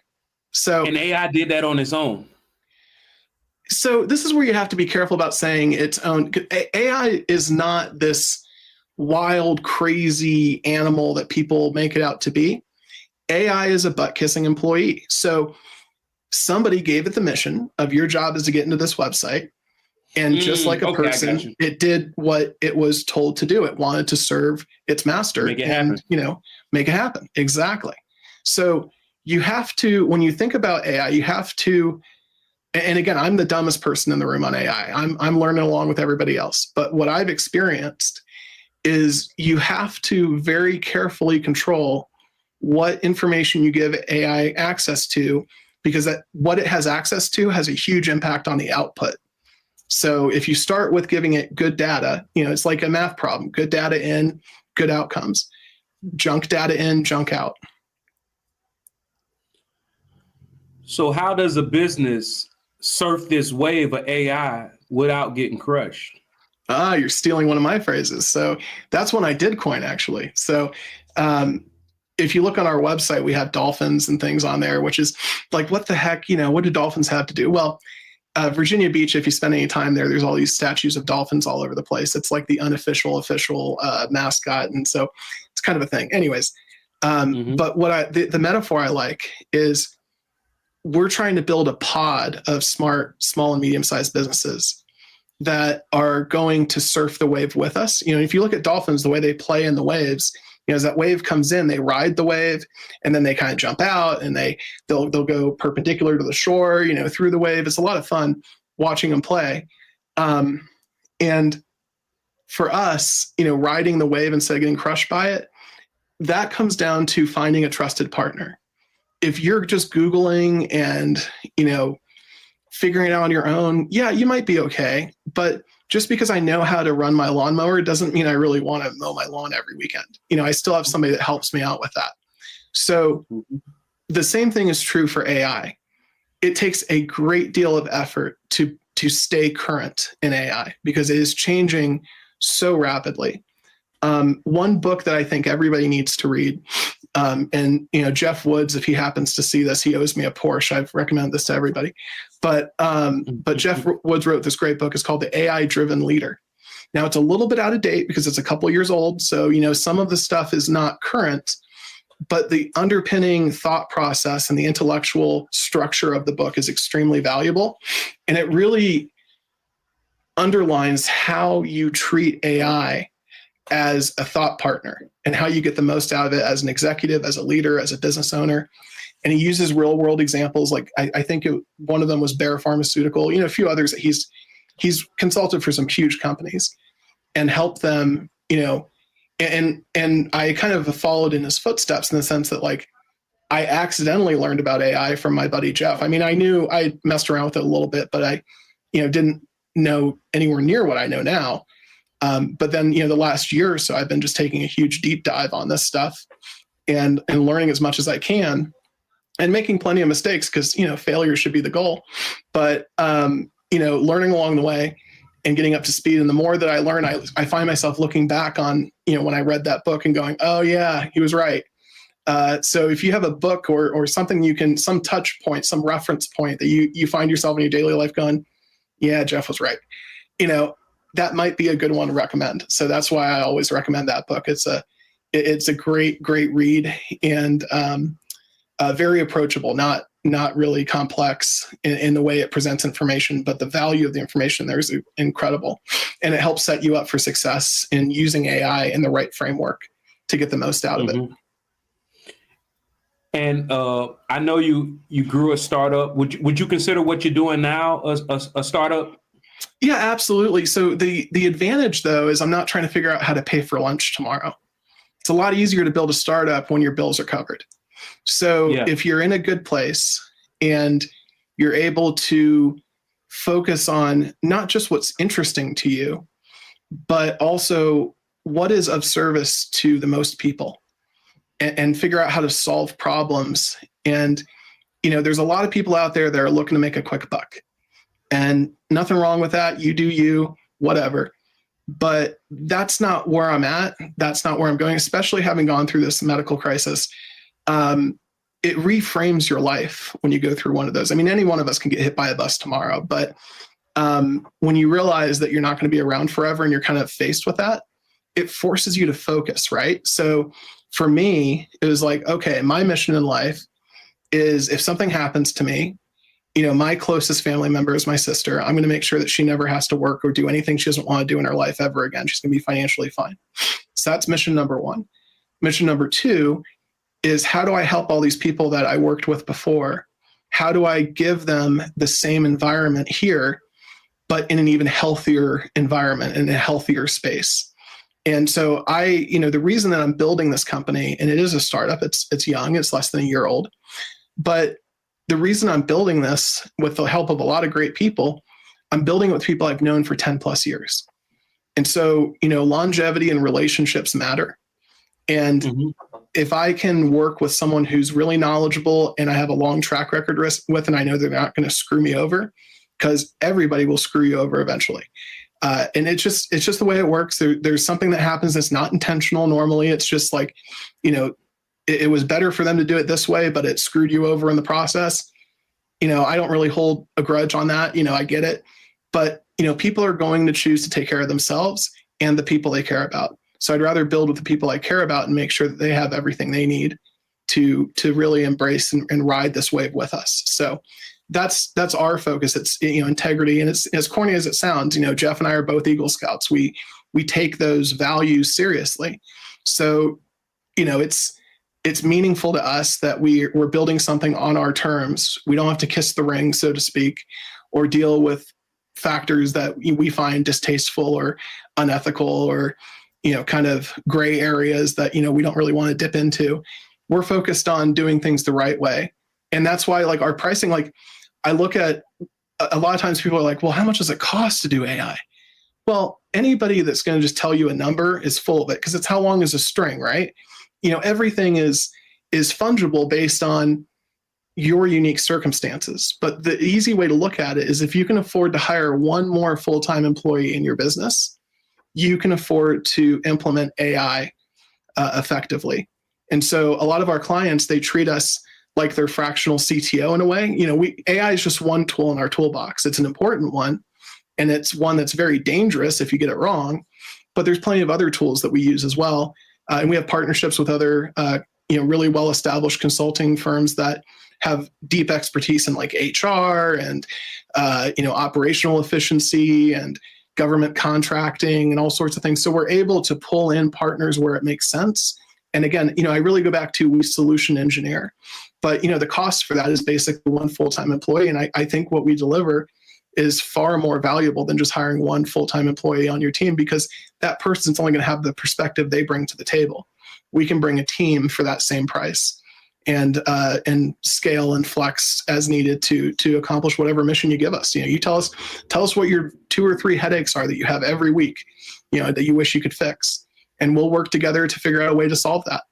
B: So,
A: and AI did that on its own.
B: So this is where you have to be careful about saying its own. AI is not this wild, crazy animal that people make it out to be. AI is a butt-kissing employee. So somebody gave it the mission of your job is to get into this website. And just like a person, it did what it was told to do. It wanted to serve its master
A: make it happen.
B: Make it happen. Exactly. So you have to, when you think about AI, you have to, and again, I'm the dumbest person in the room on AI. I'm learning along with everybody else. But what I've experienced is you have to very carefully control what information you give AI access to, because what it has access to has a huge impact on the output. So if you start with giving it good data, it's like a math problem, good data in, good outcomes, junk data in, junk out.
A: So how does a business surf this wave of AI without getting crushed?
B: You're stealing one of my phrases. So that's one I did coin, actually. So if you look on our website, we have dolphins and things on there, which is like, what the heck, what do dolphins have to do? Well, Virginia Beach, if you spend any time there, there's all these statues of dolphins all over the place. It's like the unofficial, official mascot. And so it's kind of a thing. Anyways, but what the metaphor I like is we're trying to build a pod of smart, small and medium-sized businesses that are going to surf the wave with us. If you look at dolphins, the way they play in the waves, as that wave comes in, they ride the wave and then they kind of jump out and they'll go perpendicular to the shore, through the wave. It's a lot of fun watching them play. And for us, riding the wave instead of getting crushed by it, that comes down to finding a trusted partner. If you're just Googling and, figuring it out on your own, yeah, you might be okay. But just because I know how to run my lawnmower doesn't mean I really want to mow my lawn every weekend. I still have somebody that helps me out with that. So the same thing is true for AI. It takes a great deal of effort to stay current in AI because it is changing so rapidly. One book that I think everybody needs to read, and Jeff Woods, if he happens to see this, he owes me a Porsche. I've recommended this to everybody. But Jeff Woods wrote this great book. It's called The AI-Driven Leader. Now, it's a little bit out of date because it's a couple years old. So, some of the stuff is not current, but the underpinning thought process and the intellectual structure of the book is extremely valuable. And it really underlines how you treat AI as a thought partner and how you get the most out of it as an executive, as a leader, as a business owner. And he uses real world examples. Like I think one of them was Bayer Pharmaceutical, a few others that he's consulted for some huge companies and helped them, and I kind of followed in his footsteps in the sense that I accidentally learned about AI from my buddy Jeff. I mean, I knew I messed around with it a little bit, but I, didn't know anywhere near what I know now. But then, the last year or so, I've been just taking a huge deep dive on this stuff and learning as much as I can and making plenty of mistakes because, failure should be the goal. But, learning along the way and getting up to speed. And the more that I learn, I find myself looking back on, when I read that book and going, oh yeah, he was right. So if you have a book or something some touch point, some reference point that you find yourself in your daily life going, yeah, Jeff was right. That might be a good one to recommend. So that's why I always recommend that book. It's a great read and very approachable, not really complex in the way it presents information, but the value of the information there is incredible. And it helps set you up for success in using AI in the right framework to get the most out of it.
A: And I know you grew a startup. Would you consider what you're doing now a startup?
B: Yeah, absolutely. So the advantage, though, is I'm not trying to figure out how to pay for lunch tomorrow. It's a lot easier to build a startup when your bills are covered. So if you're in a good place and you're able to focus on not just what's interesting to you, but also what is of service to the most people and figure out how to solve problems. And, there's a lot of people out there that are looking to make a quick buck. And nothing wrong with that. You do you, whatever. But that's not where I'm at. That's not where I'm going, especially having gone through this medical crisis. It reframes your life when you go through one of those. I mean, any one of us can get hit by a bus tomorrow, but when you realize that you're not going to be around forever and you're kind of faced with that, it forces you to focus, right? So for me, it was like, okay, my mission in life is if something happens to me, my closest family member is my sister. I'm going to make sure that she never has to work or do anything she doesn't want to do in her life ever again. She's going to be financially fine. So that's mission number one. Mission number two is how do I help all these people that I worked with before? How do I give them the same environment here, but in an even healthier environment, in a healthier space? And so the reason that I'm building this company, and it is a startup, it's young, it's less than a year old, but the reason I'm building this with the help of a lot of great people, I'm building it with people I've known for 10 plus years. And so, longevity and relationships matter. And if I can work with someone who's really knowledgeable and I have a long track record with, and I know they're not going to screw me over, because everybody will screw you over eventually. And it's just the way it works. There's something that happens that's not intentional. Normally it's just like, it was better for them to do it this way, but it screwed you over in the process. I don't really hold a grudge on that. I get it. But, people are going to choose to take care of themselves and the people they care about. So I'd rather build with the people I care about and make sure that they have everything they need to really embrace and ride this wave with us. So that's our focus. It's, integrity. And it's as corny as it sounds, Jeff and I are both Eagle Scouts. We take those values seriously. So it's meaningful to us that we're building something on our terms. We don't have to kiss the ring, so to speak, or deal with factors that we find distasteful or unethical or, kind of gray areas that, we don't really want to dip into. We're focused on doing things the right way. And that's why like our pricing, like I look at a lot of times people are like, well, how much does it cost to do AI? Well, anybody that's going to just tell you a number is full of it because it's how long is a string, right? Everything is fungible based on your unique circumstances. But the easy way to look at it is if you can afford to hire one more full-time employee in your business, you can afford to implement AI effectively. And so a lot of our clients, they treat us like they're fractional CTO in a way. AI is just one tool in our toolbox. It's an important one, and it's one that's very dangerous if you get it wrong. But there's plenty of other tools that we use as well. And we have partnerships with other, really well-established consulting firms that have deep expertise in like HR and, operational efficiency and government contracting and all sorts of things. So we're able to pull in partners where it makes sense. And again, I really go back to we solution engineer, but the cost for that is basically one full-time employee. And I think what we deliver is far more valuable than just hiring one full-time employee on your team, because that person's only going to have the perspective they bring to the table. We can bring a team for that same price and scale and flex as needed to accomplish whatever mission you give us. You tell us what your 2 or 3 headaches are that you have every week, that you wish you could fix, and we'll work together to figure out a way to solve that.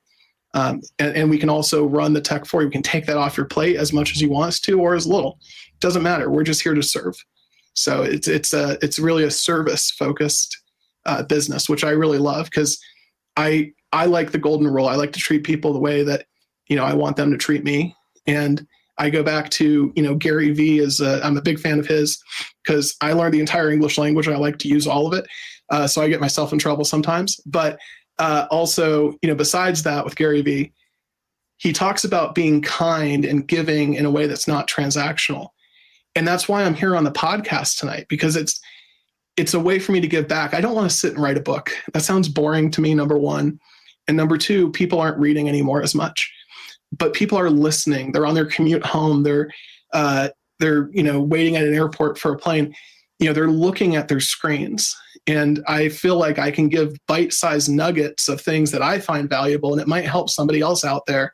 B: And we can also run the tech for you. We can take that off your plate as much as you want us to, or as little. Doesn't matter. We're just here to serve. So it's really a service focused business, which I really love because I like the golden rule. I like to treat people the way that I want them to treat me. And I go back to Gary Vee I'm a big fan of his because I learned the entire English language. I like to use all of it, so I get myself in trouble sometimes. But also, besides that, with Gary Vee, he talks about being kind and giving in a way that's not transactional. And that's why I'm here on the podcast tonight, because it's a way for me to give back. I don't want to sit and write a book. That sounds boring to me, number one. And number two, people aren't reading anymore as much, but people are listening. They're on their commute home. They're waiting at an airport for a plane. They're looking at their screens. And I feel like I can give bite-sized nuggets of things that I find valuable, and it might help somebody else out there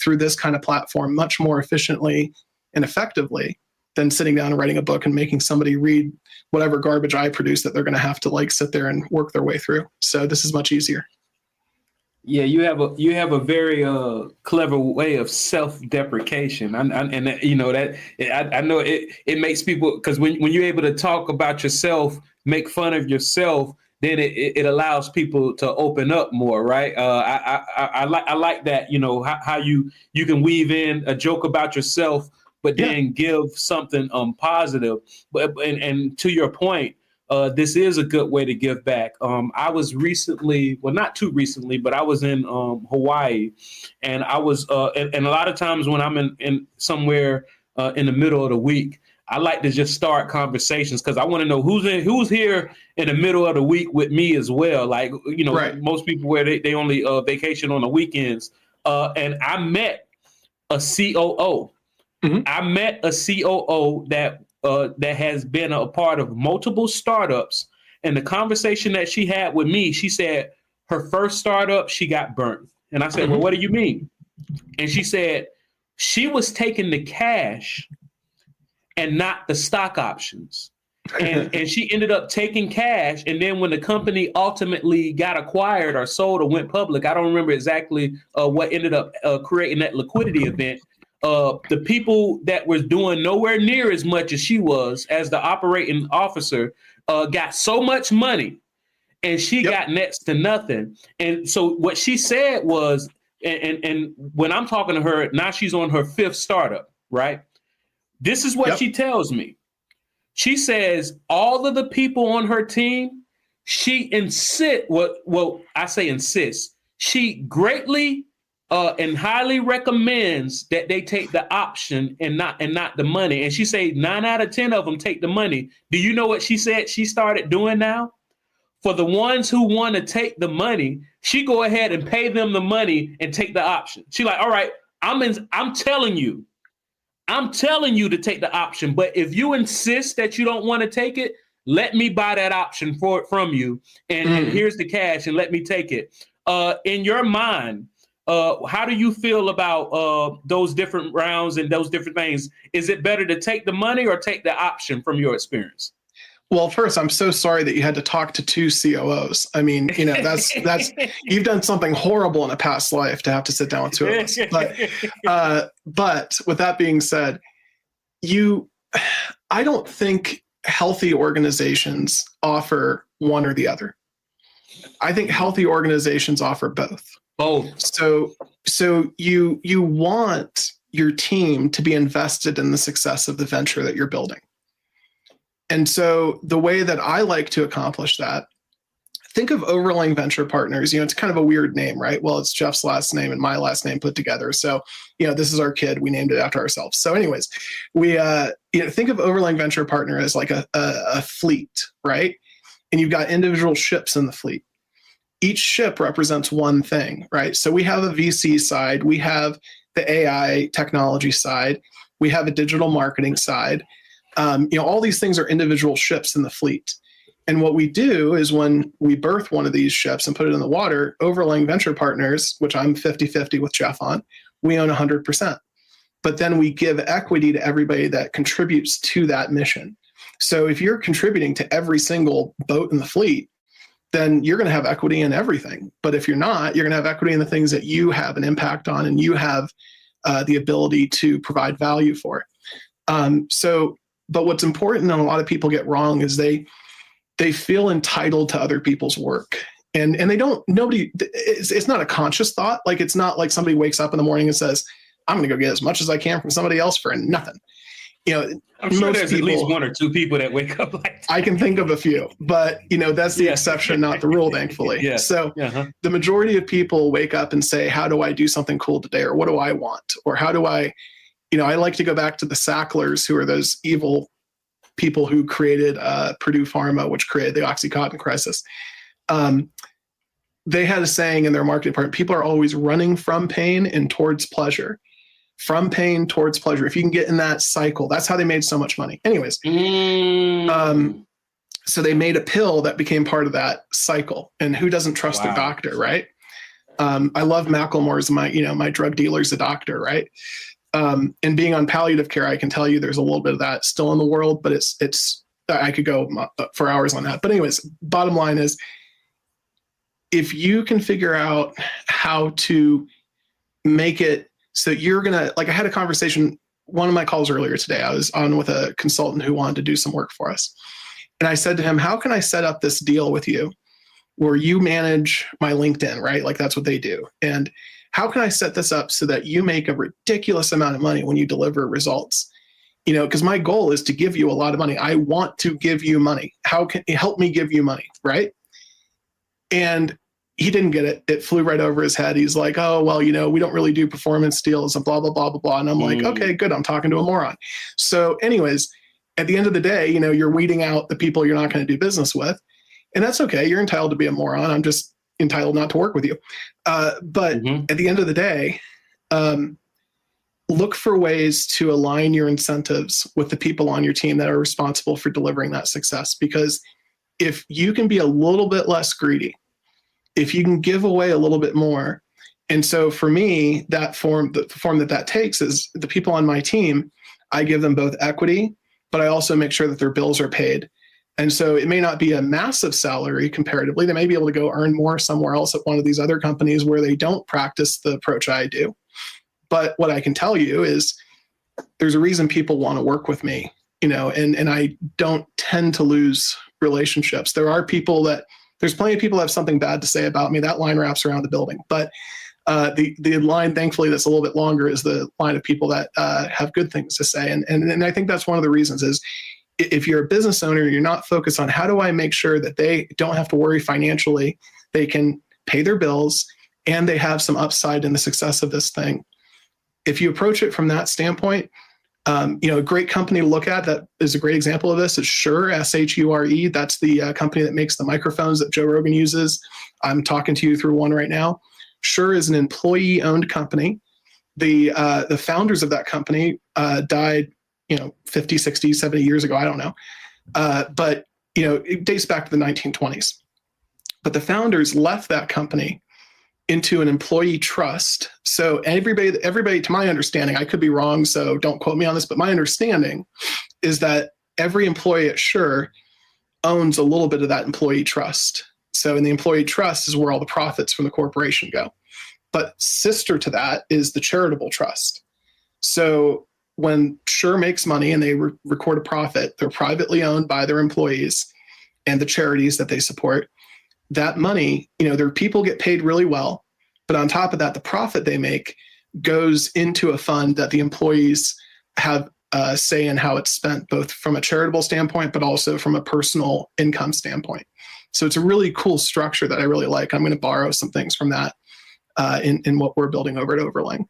B: through this kind of platform much more efficiently and effectively than sitting down and writing a book and making somebody read whatever garbage I produce that they're going to have to sit there and work their way through. So this is much easier.
A: Yeah, you have a very clever way of self-deprecation, I know it makes people, because when you're able to talk about yourself, make fun of yourself, then it allows people to open up more, right? I like that, how you can weave in a joke about yourself, but then give something positive. But and to your point, this is a good way to give back. I was recently, well, not too recently, but I was in Hawaii, and I was, and a lot of times when I'm in somewhere in the middle of the week, I like to just start conversations because I want to know who's here in the middle of the week with me as well. Like, right. Most people where they only vacation on the weekends. And I met a COO. Mm-hmm. I met a COO that has been a part of multiple startups. And the conversation that she had with me, she said her first startup, she got burnt. And I said, mm-hmm. Well, what do you mean? And she said she was taking the cash and not the stock options. And she ended up taking cash. And then when the company ultimately got acquired or sold or went public, I don't remember exactly what ended up creating that liquidity event. The people that was doing nowhere near as much as she was as the operating officer got so much money, and she got next to nothing. And so what she said was, and when I'm talking to her, now she's on her 5th startup, right? This is what she tells me. She says all of the people on her team, she insists, I say insists, she greatly and highly recommends that they take the option and not the money. And she say 9 out of 10 of them take the money. Do you know what she said she started doing now? for the ones who want to take the money, she go ahead and pay them the money and take the option. She like, all right, I'm telling you to take the option. But if you insist that you don't want to take it, let me buy that option from you. And here's the cash and let me take it. In your mind, how do you feel about those different rounds and those different things? Is it better to take the money or take the option from your experience?
B: Well, first, I'm so sorry that you had to talk to two COOs. I mean, that's you've done something horrible in a past life to have to sit down with two of us. But with that being said, I don't think healthy organizations offer one or the other. I think healthy organizations offer both.
A: Both.
B: So you want your team to be invested in the success of the venture that you're building. And so the way that I like to accomplish that, think of OverLang Venture Partners. It's kind of a weird name, right? Well, it's Jeff's last name and my last name put together. So, this is our kid. We named it after ourselves. So anyways, we think of OverLang Venture Partner as like a fleet, right? And you've got individual ships in the fleet. Each ship represents one thing, right? So we have a VC side, we have the AI technology side, we have a digital marketing side. All these things are individual ships in the fleet. And what we do is when we birth one of these ships and put it in the water, OverLang Venture Partners, which I'm 50-50 with Jeff on, we own 100%. But then we give equity to everybody that contributes to that mission. So if you're contributing to every single boat in the fleet, then you're going to have equity in everything. But if you're not, you're going to have equity in the things that you have an impact on and you have the ability to provide value for. But what's important and a lot of people get wrong is they feel entitled to other people's work. And it's not a conscious thought. Like, it's not like somebody wakes up in the morning and says, I'm going to go get as much as I can from somebody else for nothing.
A: I'm sure there's at least one or two people that wake up like that.
B: I can think of a few, but that's the exception, not the rule, thankfully.
A: Yeah.
B: So the majority of people wake up and say, how do I do something cool today? Or what do I want? Or how do I like to go back to the Sacklers, who are those evil people who created Purdue Pharma, which created the Oxycontin crisis. They had a saying in their marketing department, people are always running from pain and towards pleasure. From pain towards pleasure. If you can get in that cycle, that's how they made so much money. Anyways, so they made a pill that became part of that cycle. And who doesn't trust their doctor, right? I love Macklemore's my drug dealer's a doctor, right? And being on palliative care, I can tell you there's a little bit of that still in the world, but it's I could go for hours on that. But anyways, bottom line is, if you can figure out how to make it so you're going to, like, I had a conversation, one of my calls earlier today, I was on with a consultant who wanted to do some work for us. And I said to him, how can I set up this deal with you where you manage my LinkedIn, right? Like, that's what they do. And how can I set this up so that you make a ridiculous amount of money when you deliver results? Because my goal is to give you a lot of money. I want to give you money. How can you help me give you money, right? And he didn't get it. It flew right over his head. He's like, oh, well, we don't really do performance deals and blah, blah, blah, blah, blah. And I'm like, okay, good. I'm talking to a moron. So anyways, at the end of the day, you're weeding out the people you're not going to do business with. And that's okay. You're entitled to be a moron. I'm just entitled not to work with you. But at the end of the day, look for ways to align your incentives with the people on your team that are responsible for delivering that success. Because if you can be a little bit less greedy, if you can give away a little bit more. And so for me, the form that takes is the people on my team, I give them both equity, but I also make sure that their bills are paid. And so it may not be a massive salary comparatively. They may be able to go earn more somewhere else at one of these other companies where they don't practice the approach I do. But what I can tell you is there's a reason people want to work with me, and I don't tend to lose relationships. There's plenty of people that have something bad to say about me. That line wraps around the building. But the line, thankfully, that's a little bit longer is the line of people that have good things to say. And I think that's one of the reasons is if you're a business owner, you're not focused on how do I make sure that they don't have to worry financially, they can pay their bills, and they have some upside in the success of this thing. If you approach it from that standpoint, A great company to look at that is a great example of this is Shure, Shure. That's the company that makes the microphones that Joe Rogan uses. I'm talking to you through one right now. Shure is an employee-owned company. The founders of that company died, 50, 60, 70 years ago. I don't know. But it dates back to the 1920s. But the founders left that company into an employee trust. So everybody, to my understanding, I could be wrong, so don't quote me on this, but my understanding is that every employee at Shure owns a little bit of that employee trust. So in the employee trust is where all the profits from the corporation go. But sister to that is the charitable trust. So when Shure makes money and they record a profit, they're privately owned by their employees and the charities that they support. That money, their people get paid really well, but on top of that, the profit they make goes into a fund that the employees have a say in how it's spent, both from a charitable standpoint, but also from a personal income standpoint. So it's a really cool structure that I really like. I'm going to borrow some things from that in what we're building over at OverLang.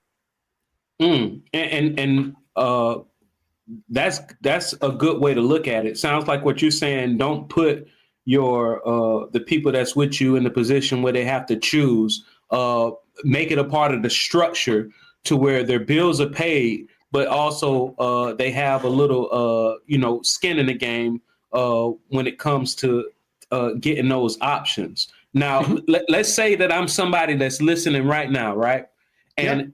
A: That's a good way to look at it. Sounds like what you're saying, don't put the people that's with you in the position where they have to choose, make it a part of the structure to where their bills are paid, but also they have a little skin in the game when it comes to getting those options. Now, let's say that I'm somebody that's listening right now, right? And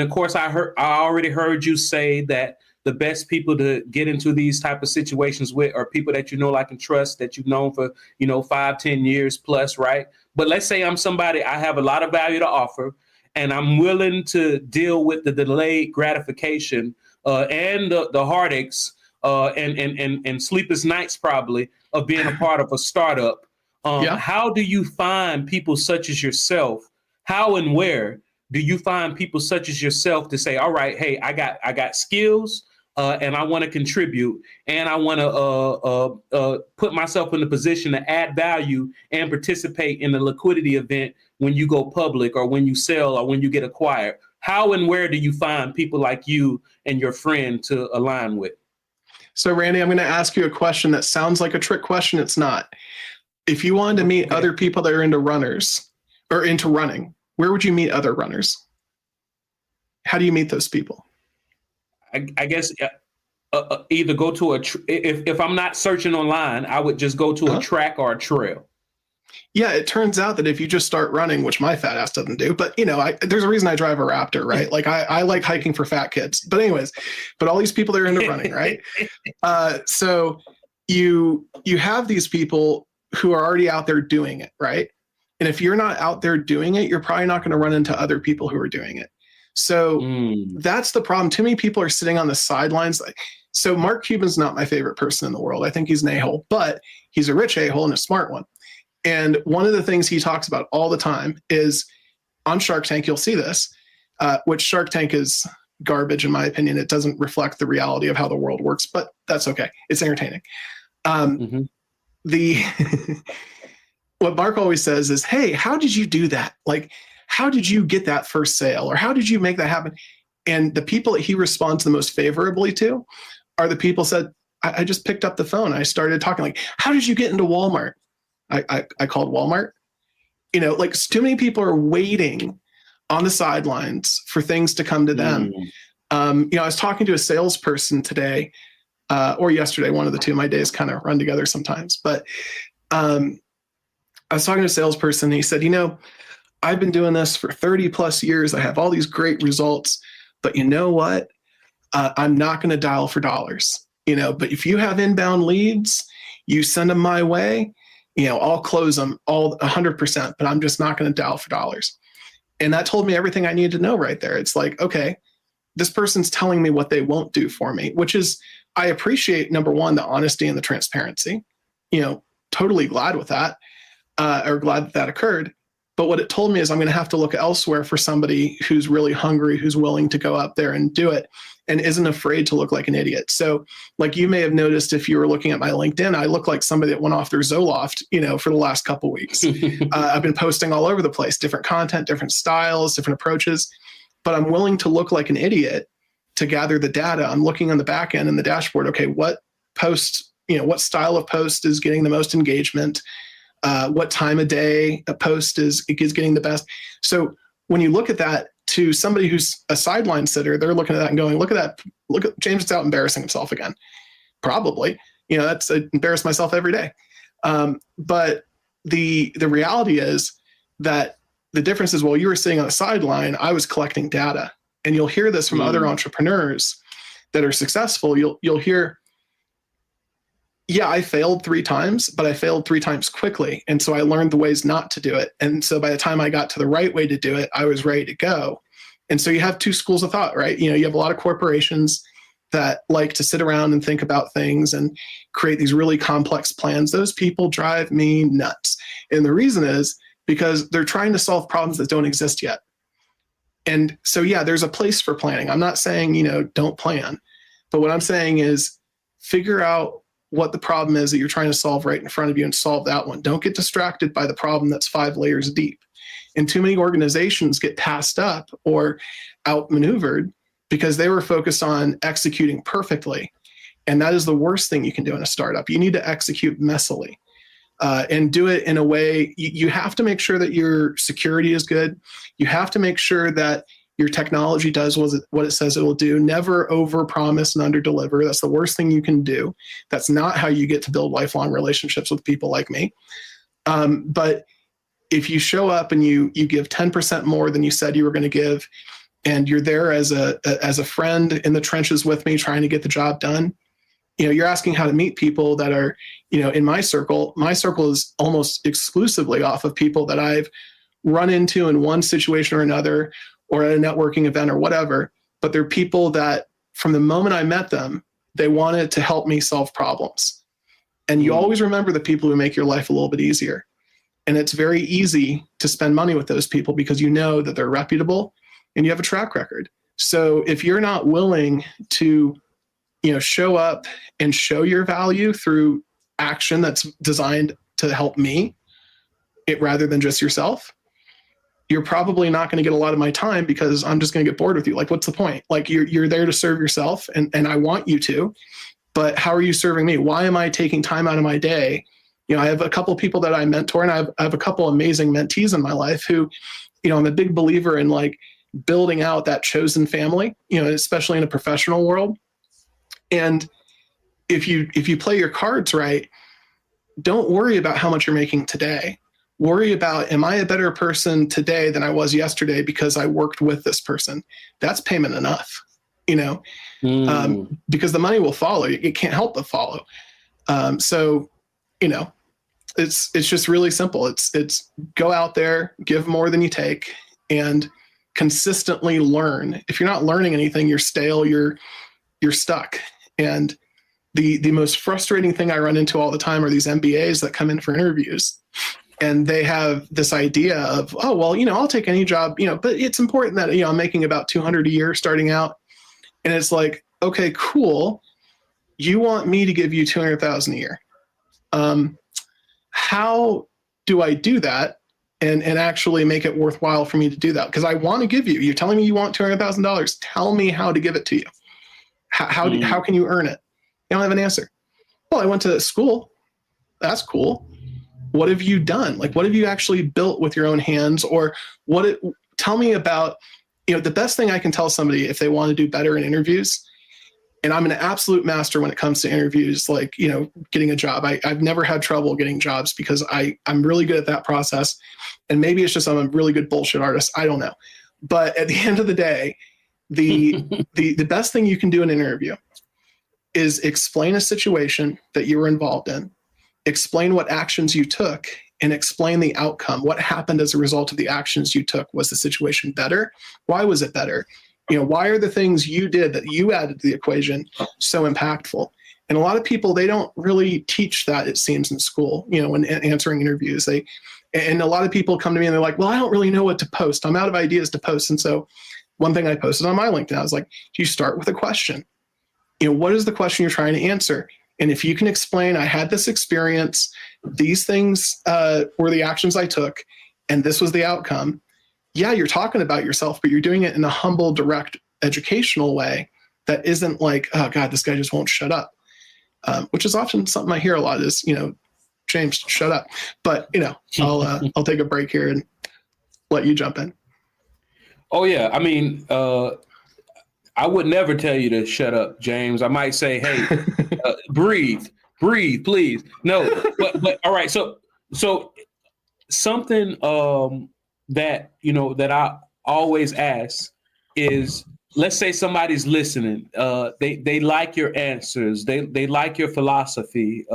A: of course I already heard you say that the best people to get into these type of situations with are people that like and trust, that you've known for 5-10 years plus, right? But let's say I'm somebody, I have a lot of value to offer, and I'm willing to deal with the delayed gratification and the heartaches and sleepless nights probably of being a part of a startup. How do you find people such as yourself? How and where do you find people such as yourself to say, all right, hey, I got skills and I want to contribute, and I want to put myself in the position to add value and participate in the liquidity event when you go public or when you sell or when you get acquired? How and where do you find people like you and your friend to align with?
B: So, Randy, I'm going to ask you a question that sounds like a trick question. It's not. If you wanted to meet other people that are into runners or into running, where would you meet other runners? How do you meet those people?
A: I guess either go to if I'm not searching online, I would just go to a track or a trail.
B: Yeah, it turns out that if you just start running, which my fat ass doesn't do, but there's a reason I drive a Raptor, right? Like I like hiking for fat kids. But anyways, all these people that are into running, right? So you have these people who are already out there doing it, right? And if you're not out there doing it, you're probably not going to run into other people who are doing it. So that's the problem. Too many people are sitting on the sidelines. So Mark Cuban's not my favorite person in the world. I think he's an a-hole, but he's a rich a-hole and a smart one. And one of the things he talks about all the time is on Shark Tank, you'll see this, which Shark Tank is garbage in my opinion. It doesn't reflect the reality of how the world works, but that's okay. It's entertaining. What Mark always says is, hey, how did you do that? Like, how did you get that first sale? Or how did you make that happen? And the people that he responds the most favorably to are the people said, I just picked up the phone. I started talking like, how did you get into Walmart? I called Walmart. Too many people are waiting on the sidelines for things to come to them. I was talking to a salesperson today or yesterday, one of the two. My days kind of run together sometimes. But I was talking to a salesperson. And he said, I've been doing this for 30 plus years. I have all these great results. But you know what? I'm not going to dial for dollars. But if you have inbound leads, you send them my way. I'll close them all 100%, but I'm just not going to dial for dollars. And that told me everything I needed to know right there. It's like, okay, this person's telling me what they won't do for me, which is, I appreciate, number one, the honesty and the transparency, totally glad with that, or glad that occurred. But what it told me is I'm going to have to look elsewhere for somebody who's really hungry, who's willing to go out there and do it and isn't afraid to look like an idiot. So like you may have noticed if you were looking at my LinkedIn, I look like somebody that went off their Zoloft, for the last couple of weeks. I've been posting all over the place, different content, different styles, different approaches, but I'm willing to look like an idiot to gather the data. I'm looking on the back end in the dashboard. Okay, what post, what style of post is getting the most engagement? What time of day a post is getting the best? So when you look at that, to somebody who's a sideline sitter, they're looking at that and going, look at James, it's out embarrassing himself again. Probably, I embarrass myself every day. But the reality is that the difference is, while you were sitting on the sideline, I was collecting data. And you'll hear this from other entrepreneurs that are successful. You'll hear, yeah, I failed 3 times, but I failed 3 times quickly. And so I learned the ways not to do it. And so by the time I got to the right way to do it, I was ready to go. And so you have 2 schools of thought, right? You have a lot of corporations that like to sit around and think about things and create these really complex plans. Those people drive me nuts. And the reason is because they're trying to solve problems that don't exist yet. And so, yeah, there's a place for planning. I'm not saying, don't plan. But what I'm saying is figure out what the problem is that you're trying to solve right in front of you and solve that one. Don't get distracted by the problem that's 5 layers deep. And too many organizations get passed up or outmaneuvered because they were focused on executing perfectly. And that is the worst thing you can do in a startup. You need to execute messily and do it in a way. You have to make sure that your security is good. You have to make sure that your technology does what it says it will do. Never overpromise and underdeliver. That's the worst thing you can do. That's not how you get to build lifelong relationships with people like me. But if you show up and you give 10% more than you said you were going to give, and you're there as a friend in the trenches with me trying to get the job done, you're asking how to meet people that are, in my circle. My circle is almost exclusively off of people that I've run into in one situation or another, or at a networking event or whatever. But they're people that from the moment I met them, they wanted to help me solve problems. And you always remember the people who make your life a little bit easier. And it's very easy to spend money with those people because you know that they're reputable and you have a track record. So if you're not willing to, show up and show your value through action that's designed to help me, rather than just yourself, you're probably not going to get a lot of my time because I'm just going to get bored with you. Like, what's the point? Like, you're there to serve yourself, and I want you to, but how are you serving me? Why am I taking time out of my day? I have a couple of people that I mentor, and I have a couple amazing mentees in my life who, I'm a big believer in like building out that chosen family, especially in a professional world. And if you play your cards right, don't worry about how much you're making today. Worry about, am I a better person today than I was yesterday because I worked with this person? That's payment enough, because the money will follow. It can't help but follow. So, it's just really simple. It's go out there, give more than you take, and consistently learn. If you're not learning anything, you're stale, you're stuck. And the most frustrating thing I run into all the time are these MBAs that come in for interviews. And they have this idea of, oh, well, I'll take any job, but it's important that, I'm making about 200 a year starting out. And it's like, okay, cool. You want me to give you 200,000 a year. How do I do that and actually make it worthwhile for me to do that? Because I want to give you, you're telling me you want $200,000. Tell me how to give it to you. How can you earn it? You don't have an answer. Well, I went to school. That's cool. What have you done? Like, what have you actually built with your own hands? Or tell me about, the best thing I can tell somebody if they want to do better in interviews, and I'm an absolute master when it comes to interviews, like, getting a job. I've never had trouble getting jobs because I'm really good at that process. And maybe it's just I'm a really good bullshit artist. I don't know. But at the end of the day, the best thing you can do in an interview is explain a situation that you were involved in, explain what actions you took, and explain the outcome. What happened as a result of the actions you took? Was the situation better? Why was it better? Why are the things you did that you added to the equation so impactful? And a lot of people, they don't really teach that, it seems, in school, when answering interviews. And a lot of people come to me and they're like, well, I don't really know what to post. I'm out of ideas to post. And so one thing I posted on my LinkedIn, I was like, you start with a question. What is the question you're trying to answer? And if you can explain, I had this experience, these things were the actions I took, and this was the outcome. Yeah, you're talking about yourself, but you're doing it in a humble, direct, educational way. that isn't like, oh God, this guy just won't shut up. Which is often something I hear a lot is, James, shut up. But, I'll take a break here and let you jump in.
A: Oh yeah. I mean, I would never tell you to shut up, James. I might say, hey, breathe, please. No, but all right. So something that that I always ask is, let's say somebody's listening. They like your answers. They like your philosophy.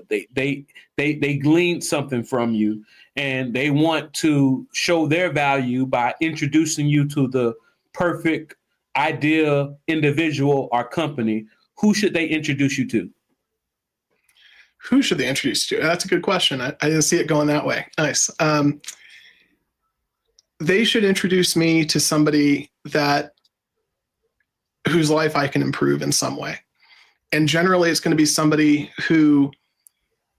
A: They gleaned something from you, and they want to show their value by introducing you to the perfect ideal individual or company. Who should they introduce you to?
B: Who should they introduce you to? That's a good question. I didn't see it going that way. Nice. They should introduce me to somebody whose life I can improve in some way. And generally it's going to be somebody who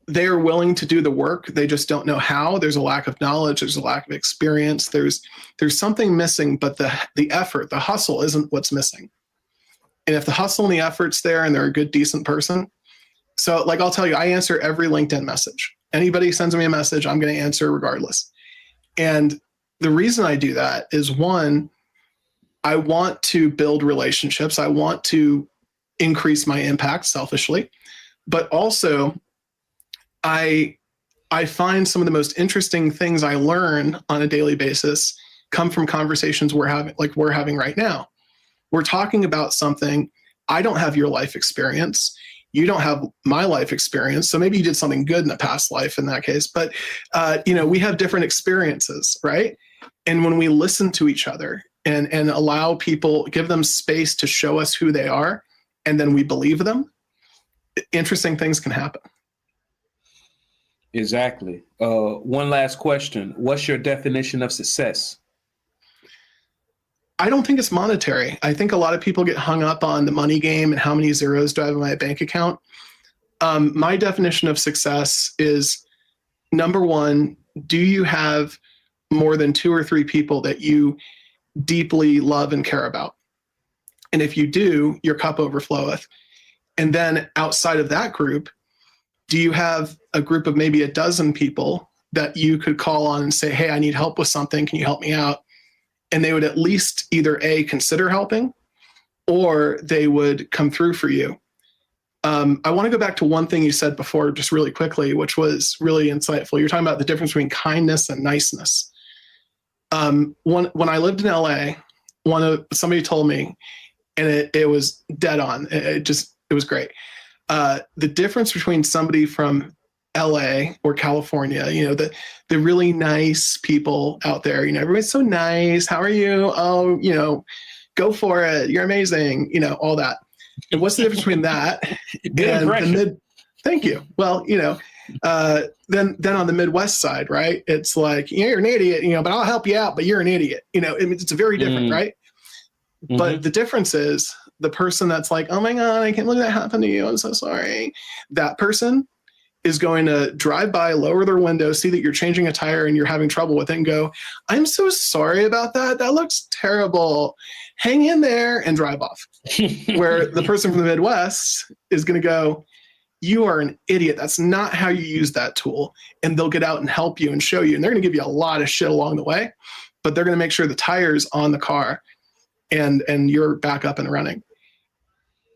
B: they are willing to do the work. They just don't know how. There's a lack of knowledge. There's a lack of experience. There's something missing, but the effort, the hustle isn't what's missing. And if the hustle and the effort's there and they're a good, decent person. So like, I'll tell you, I answer every LinkedIn message. Anybody sends me a message, I'm going to answer regardless. And the reason I do that is, one, I want to build relationships. I want to increase my impact selfishly, but also I find some of the most interesting things I learn on a daily basis come from conversations we're having right now. We're talking about something. I don't have your life experience. You don't have my life experience. So maybe you did something good in a past life in that case, but we have different experiences, right? And when we listen to each other and allow people, give them space to show us who they are, and then we believe them, interesting things can happen.
A: Exactly. One last question. What's your definition of success?
B: I don't think it's monetary. I think a lot of people get hung up on the money game and how many zeros do I have in my bank account. My definition of success is, number one, do you have more than 2 or 3 people that you deeply love and care about? And if you do, your cup overfloweth. And then outside of that group, do you have a group of maybe a dozen people that you could call on and say, hey, I need help with something. Can you help me out? And they would at least either A, consider helping, or they would come through for you. I want to go back to one thing you said before, just really quickly, which was really insightful. You're talking about the difference between kindness and niceness. When I lived in LA, somebody told me, and it was dead on. It was great. The difference between somebody from LA or California, the really nice people out there, everybody's so nice. How are you? Oh, go for it. You're amazing. All that. And what's the difference between that and thank you. Well, then on the Midwest side, right? It's like, you're an idiot, but I'll help you out, but you're an idiot. It's very different, right? Mm-hmm. But the difference is the person that's like, oh my God, I can't believe that happened to you. I'm so sorry. That person is going to drive by, lower their window, see that you're changing a tire and you're having trouble with it and go, I'm so sorry about that. That looks terrible. Hang in there, and drive off. Where the person from the Midwest is going to go, you are an idiot. That's not how you use that tool. And they'll get out and help you and show you. And they're going to give you a lot of shit along the way, but they're going to make sure the tire's on the car and you're back up and running.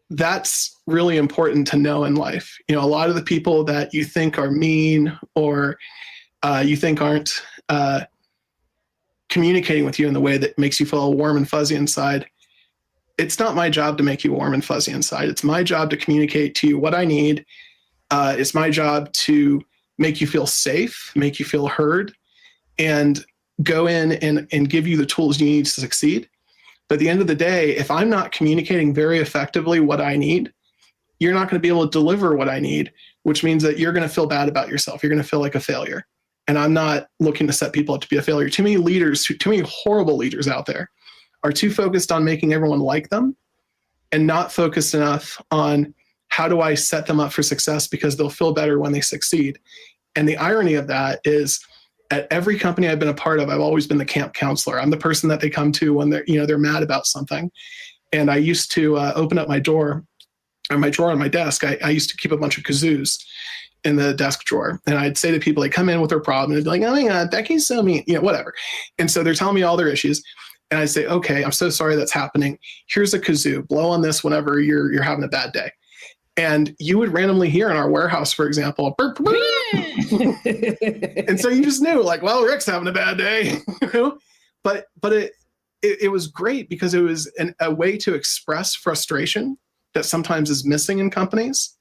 B: That's really important to know in life. A lot of the people that you think are mean or you think aren't communicating with you in the way that makes you feel warm and fuzzy inside, it's not my job to make you warm and fuzzy inside. It's my job to communicate to you what I need. It's my job to make you feel safe, make you feel heard, and go in and give you the tools you need to succeed. But at the end of the day, if I'm not communicating very effectively what I need, you're not going to be able to deliver what I need, which means that you're going to feel bad about yourself. You're going to feel like a failure. And I'm not looking to set people up to be a failure. Too many leaders, too many horrible leaders out there are too focused on making everyone like them and not focused enough on how do I set them up for success because they'll feel better when they succeed. And the irony of that is, at every company I've been a part of, I've always been the camp counselor. I'm the person that they come to when they're mad about something. And I used to open up my door, or my drawer on my desk. I used to keep a bunch of kazoos in the desk drawer. And I'd say to people, they come in with their problem, and they'd be like, oh my God, Becky's so mean, whatever. And so they're telling me all their issues. And I say, okay, I'm so sorry that's happening. Here's a kazoo. Blow on this whenever you're having a bad day. And you would randomly hear in our warehouse, for example, burp, burp. And so you just knew, like, well, Rick's having a bad day. But it was great because it was a way to express frustration that sometimes is missing in companies,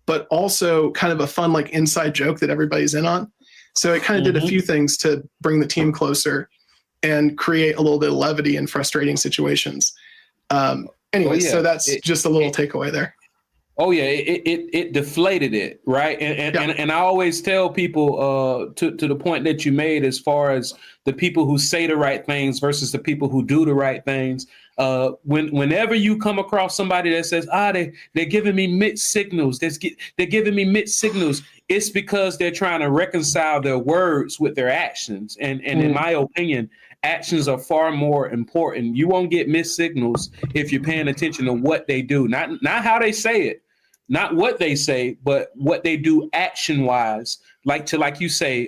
B: but also kind of a fun, like, inside joke that everybody's in on. So it kind of did a few things to bring the team closer and create a little bit of levity in frustrating situations. So that's just a little takeaway there.
A: Oh yeah, it deflated it, right? And I always tell people to the point that you made, as far as the people who say the right things versus the people who do the right things. Whenever you come across somebody that says, they're giving me mixed signals, they're giving me mixed signals, it's because they're trying to reconcile their words with their actions. And in my opinion, actions are far more important. You won't get mixed signals if you're paying attention to what they do, not how they say it. Not what they say, but what they do action-wise, like you say,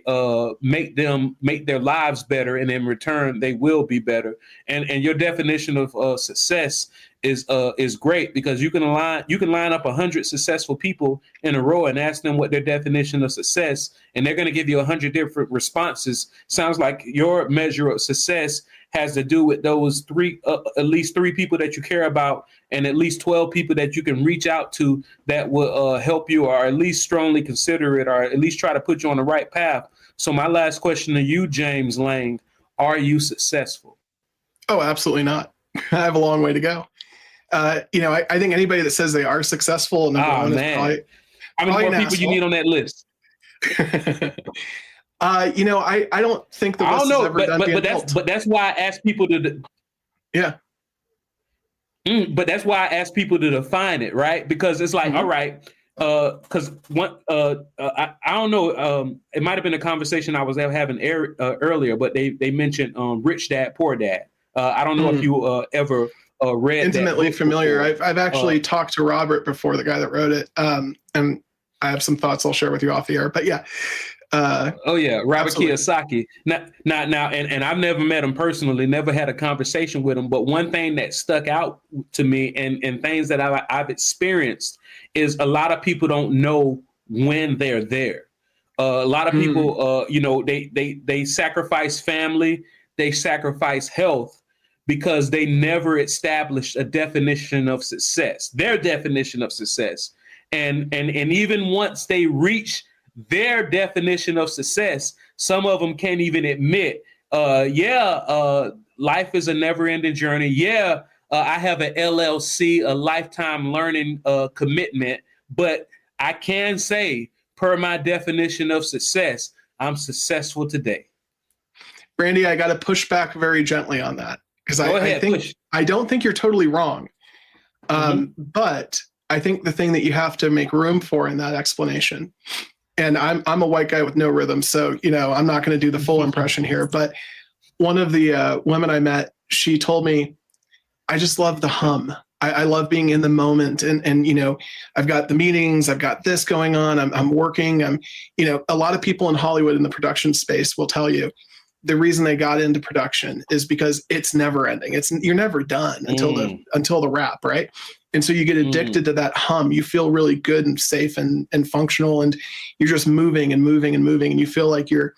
A: make their lives better, and in return, they will be better. And your definition of success is great, because you can line up 100 successful people in a row and ask them what their definition of success, and they're going to give you 100 different responses. Sounds like your measure of success has to do with those at least three people that you care about, and at least 12 people that you can reach out to that will help you, or at least strongly consider it, or at least try to put you on the right path. So my last question to you, James Lang, are you successful?
B: Oh, absolutely not. I have a long way to go. I think anybody that says they are successful, is probably,
A: how many more people you need on that list?
B: I don't think the list has ever done.
A: But that's why I ask people to.
B: Yeah.
A: But that's why I ask people to define it, right? Because it's like, all right, because I don't know, it might have been a conversation I was having earlier, but they mentioned Rich Dad, Poor Dad. I don't know if you ever read
B: intimately
A: that
B: familiar. I've actually talked to Robert before, the guy that wrote it, and I have some thoughts I'll share with you off the air. But yeah.
A: Robert Kiyosaki. Now, and I've never met him personally, never had a conversation with him. But one thing that stuck out to me, and things that I've experienced, is a lot of people don't know when they're there. A lot of people, they sacrifice family, they sacrifice health, because they never established a definition of success, their definition of success, and even once they reach their definition of success, some of them can't even admit, life is a never-ending journey. I have an LLC, a lifetime learning commitment, but I can say, per my definition of success, I'm successful today.
B: Brandy, I got to push back very gently on that, because I don't think you're totally wrong. But I think the thing that you have to make room for in that explanation, and I'm a white guy with no rhythm, so I'm not going to do the full impression here. But one of the women I met, she told me, I just love the hum. I love being in the moment, and I've got the meetings, I've got this going on, I'm working. A lot of people in Hollywood in the production space will tell you the reason they got into production is because it's never ending. You're never done until the wrap, right? And so you get addicted to that hum. You feel really good and safe and functional, and you're just moving and moving and moving, and you feel like you're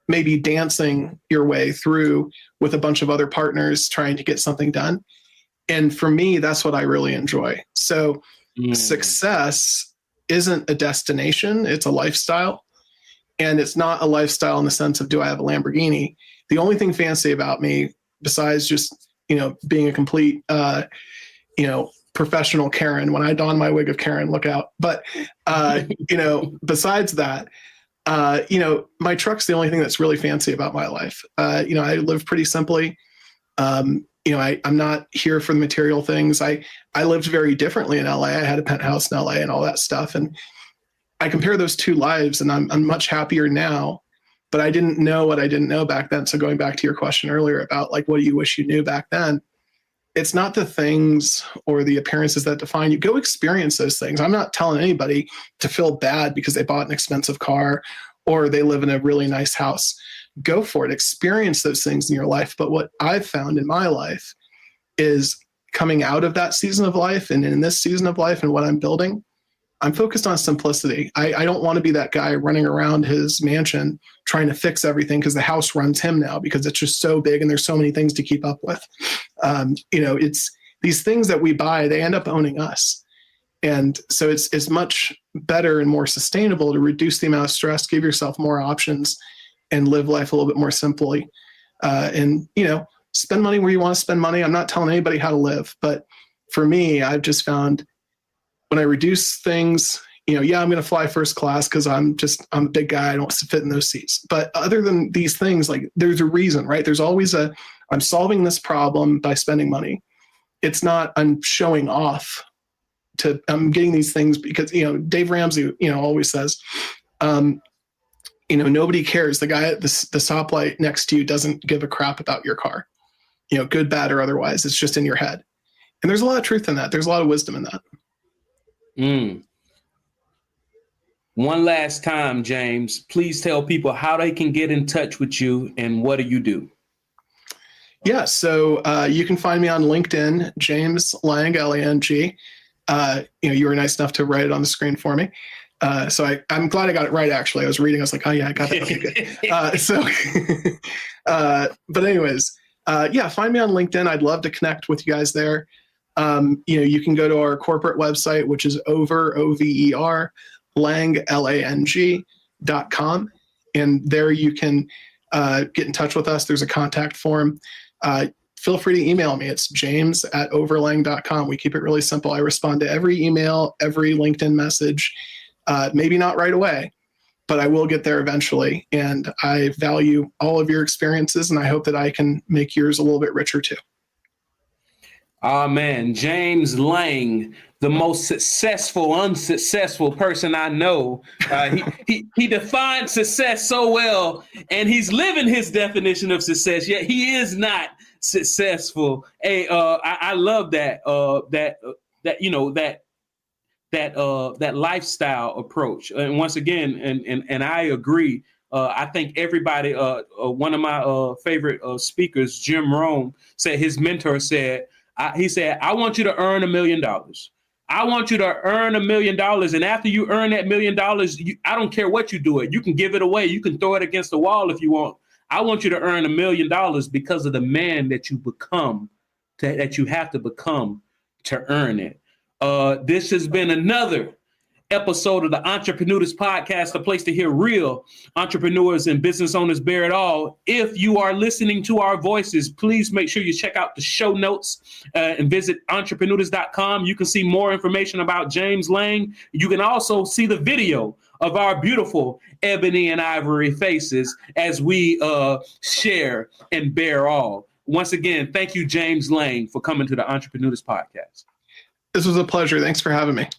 B: maybe dancing your way through with a bunch of other partners trying to get something done. And for me, that's what I really enjoy. So success isn't a destination, it's a lifestyle. And it's not a lifestyle in the sense of, do I have a Lamborghini? The only thing fancy about me, besides just, being a complete, professional Karen, when I don my wig of Karen, look out. But, besides that, my truck's the only thing that's really fancy about my life. I live pretty simply. I'm not here for the material things. I lived very differently in LA. I had a penthouse in LA and all that stuff. And I compare those two lives, and I'm much happier now, but I didn't know what I didn't know back then. So going back to your question earlier about, like, what do you wish you knew back then? it's not the things or the appearances that define you. Go experience those things. I'm not telling anybody to feel bad because they bought an expensive car or they live in a really nice house. Go for it. Experience those things in your life. But what I've found in my life is coming out of that season of life and in this season of life and what I'm building, I'm focused on simplicity. I don't want to be that guy running around his mansion trying to fix everything because the house runs him now because it's just so big and there's so many things to keep up with. It's these things that we buy, they end up owning us. And so it's much better and more sustainable to reduce the amount of stress, give yourself more options, and live life a little bit more simply. Spend money where you want to spend money. I'm not telling anybody how to live, but for me, I've just found when I reduce things, I'm going to fly first class because I'm a big guy. I don't fit in those seats. But other than these things, like there's a reason, right? There's always I'm solving this problem by spending money. It's not I'm showing off I'm getting these things because, Dave Ramsey, always says, nobody cares. The guy at the stoplight next to you doesn't give a crap about your car, good, bad, or otherwise. It's just in your head. And there's a lot of truth in that. There's a lot of wisdom in that.
A: One last time, James, please tell people how they can get in touch with you and what do you do?
B: Yeah, so you can find me on LinkedIn, James Lang, L-A-N-G. You were nice enough to write it on the screen for me. So I'm glad I got it right, actually. I was reading, I was like, oh yeah, I got that. Okay, good. But anyways, find me on LinkedIn. I'd love to connect with you guys there. You can go to our corporate website, which is OVER, Lang, Lang.com. And there you can get in touch with us. There's a contact form. Feel free to email me. It's james@overlang.com. We keep it really simple. I respond to every email, every LinkedIn message, maybe not right away, but I will get there eventually. And I value all of your experiences, and I hope that I can make yours a little bit richer too.
A: Oh, man, James Lang, the most unsuccessful person I know. He defines success so well, and he's living his definition of success, yet he is not successful. Hey, I love that lifestyle approach. And once again, and I agree. I think everybody, one of my favorite speakers, Jim Rohn, said his mentor said, he said, I want you to earn $1 million. I want you to earn $1 million. And after you earn that $1 million, I don't care what you do it. You can give it away. You can throw it against the wall if you want. I want you to earn $1 million because of the man that you become, that you have to become to earn it. This has been another episode of the Entrepreneurs Podcast, a place to hear real entrepreneurs and business owners bear it all. If you are listening to our voices, please make sure you check out the show notes and visit entrepreneurs.com. You can see more information about James Lang. You can also see the video of our beautiful ebony and ivory faces as we share and bear all. Once again, thank you, James Lang, for coming to the Entrepreneurs Podcast.
B: This was a pleasure. Thanks for having me.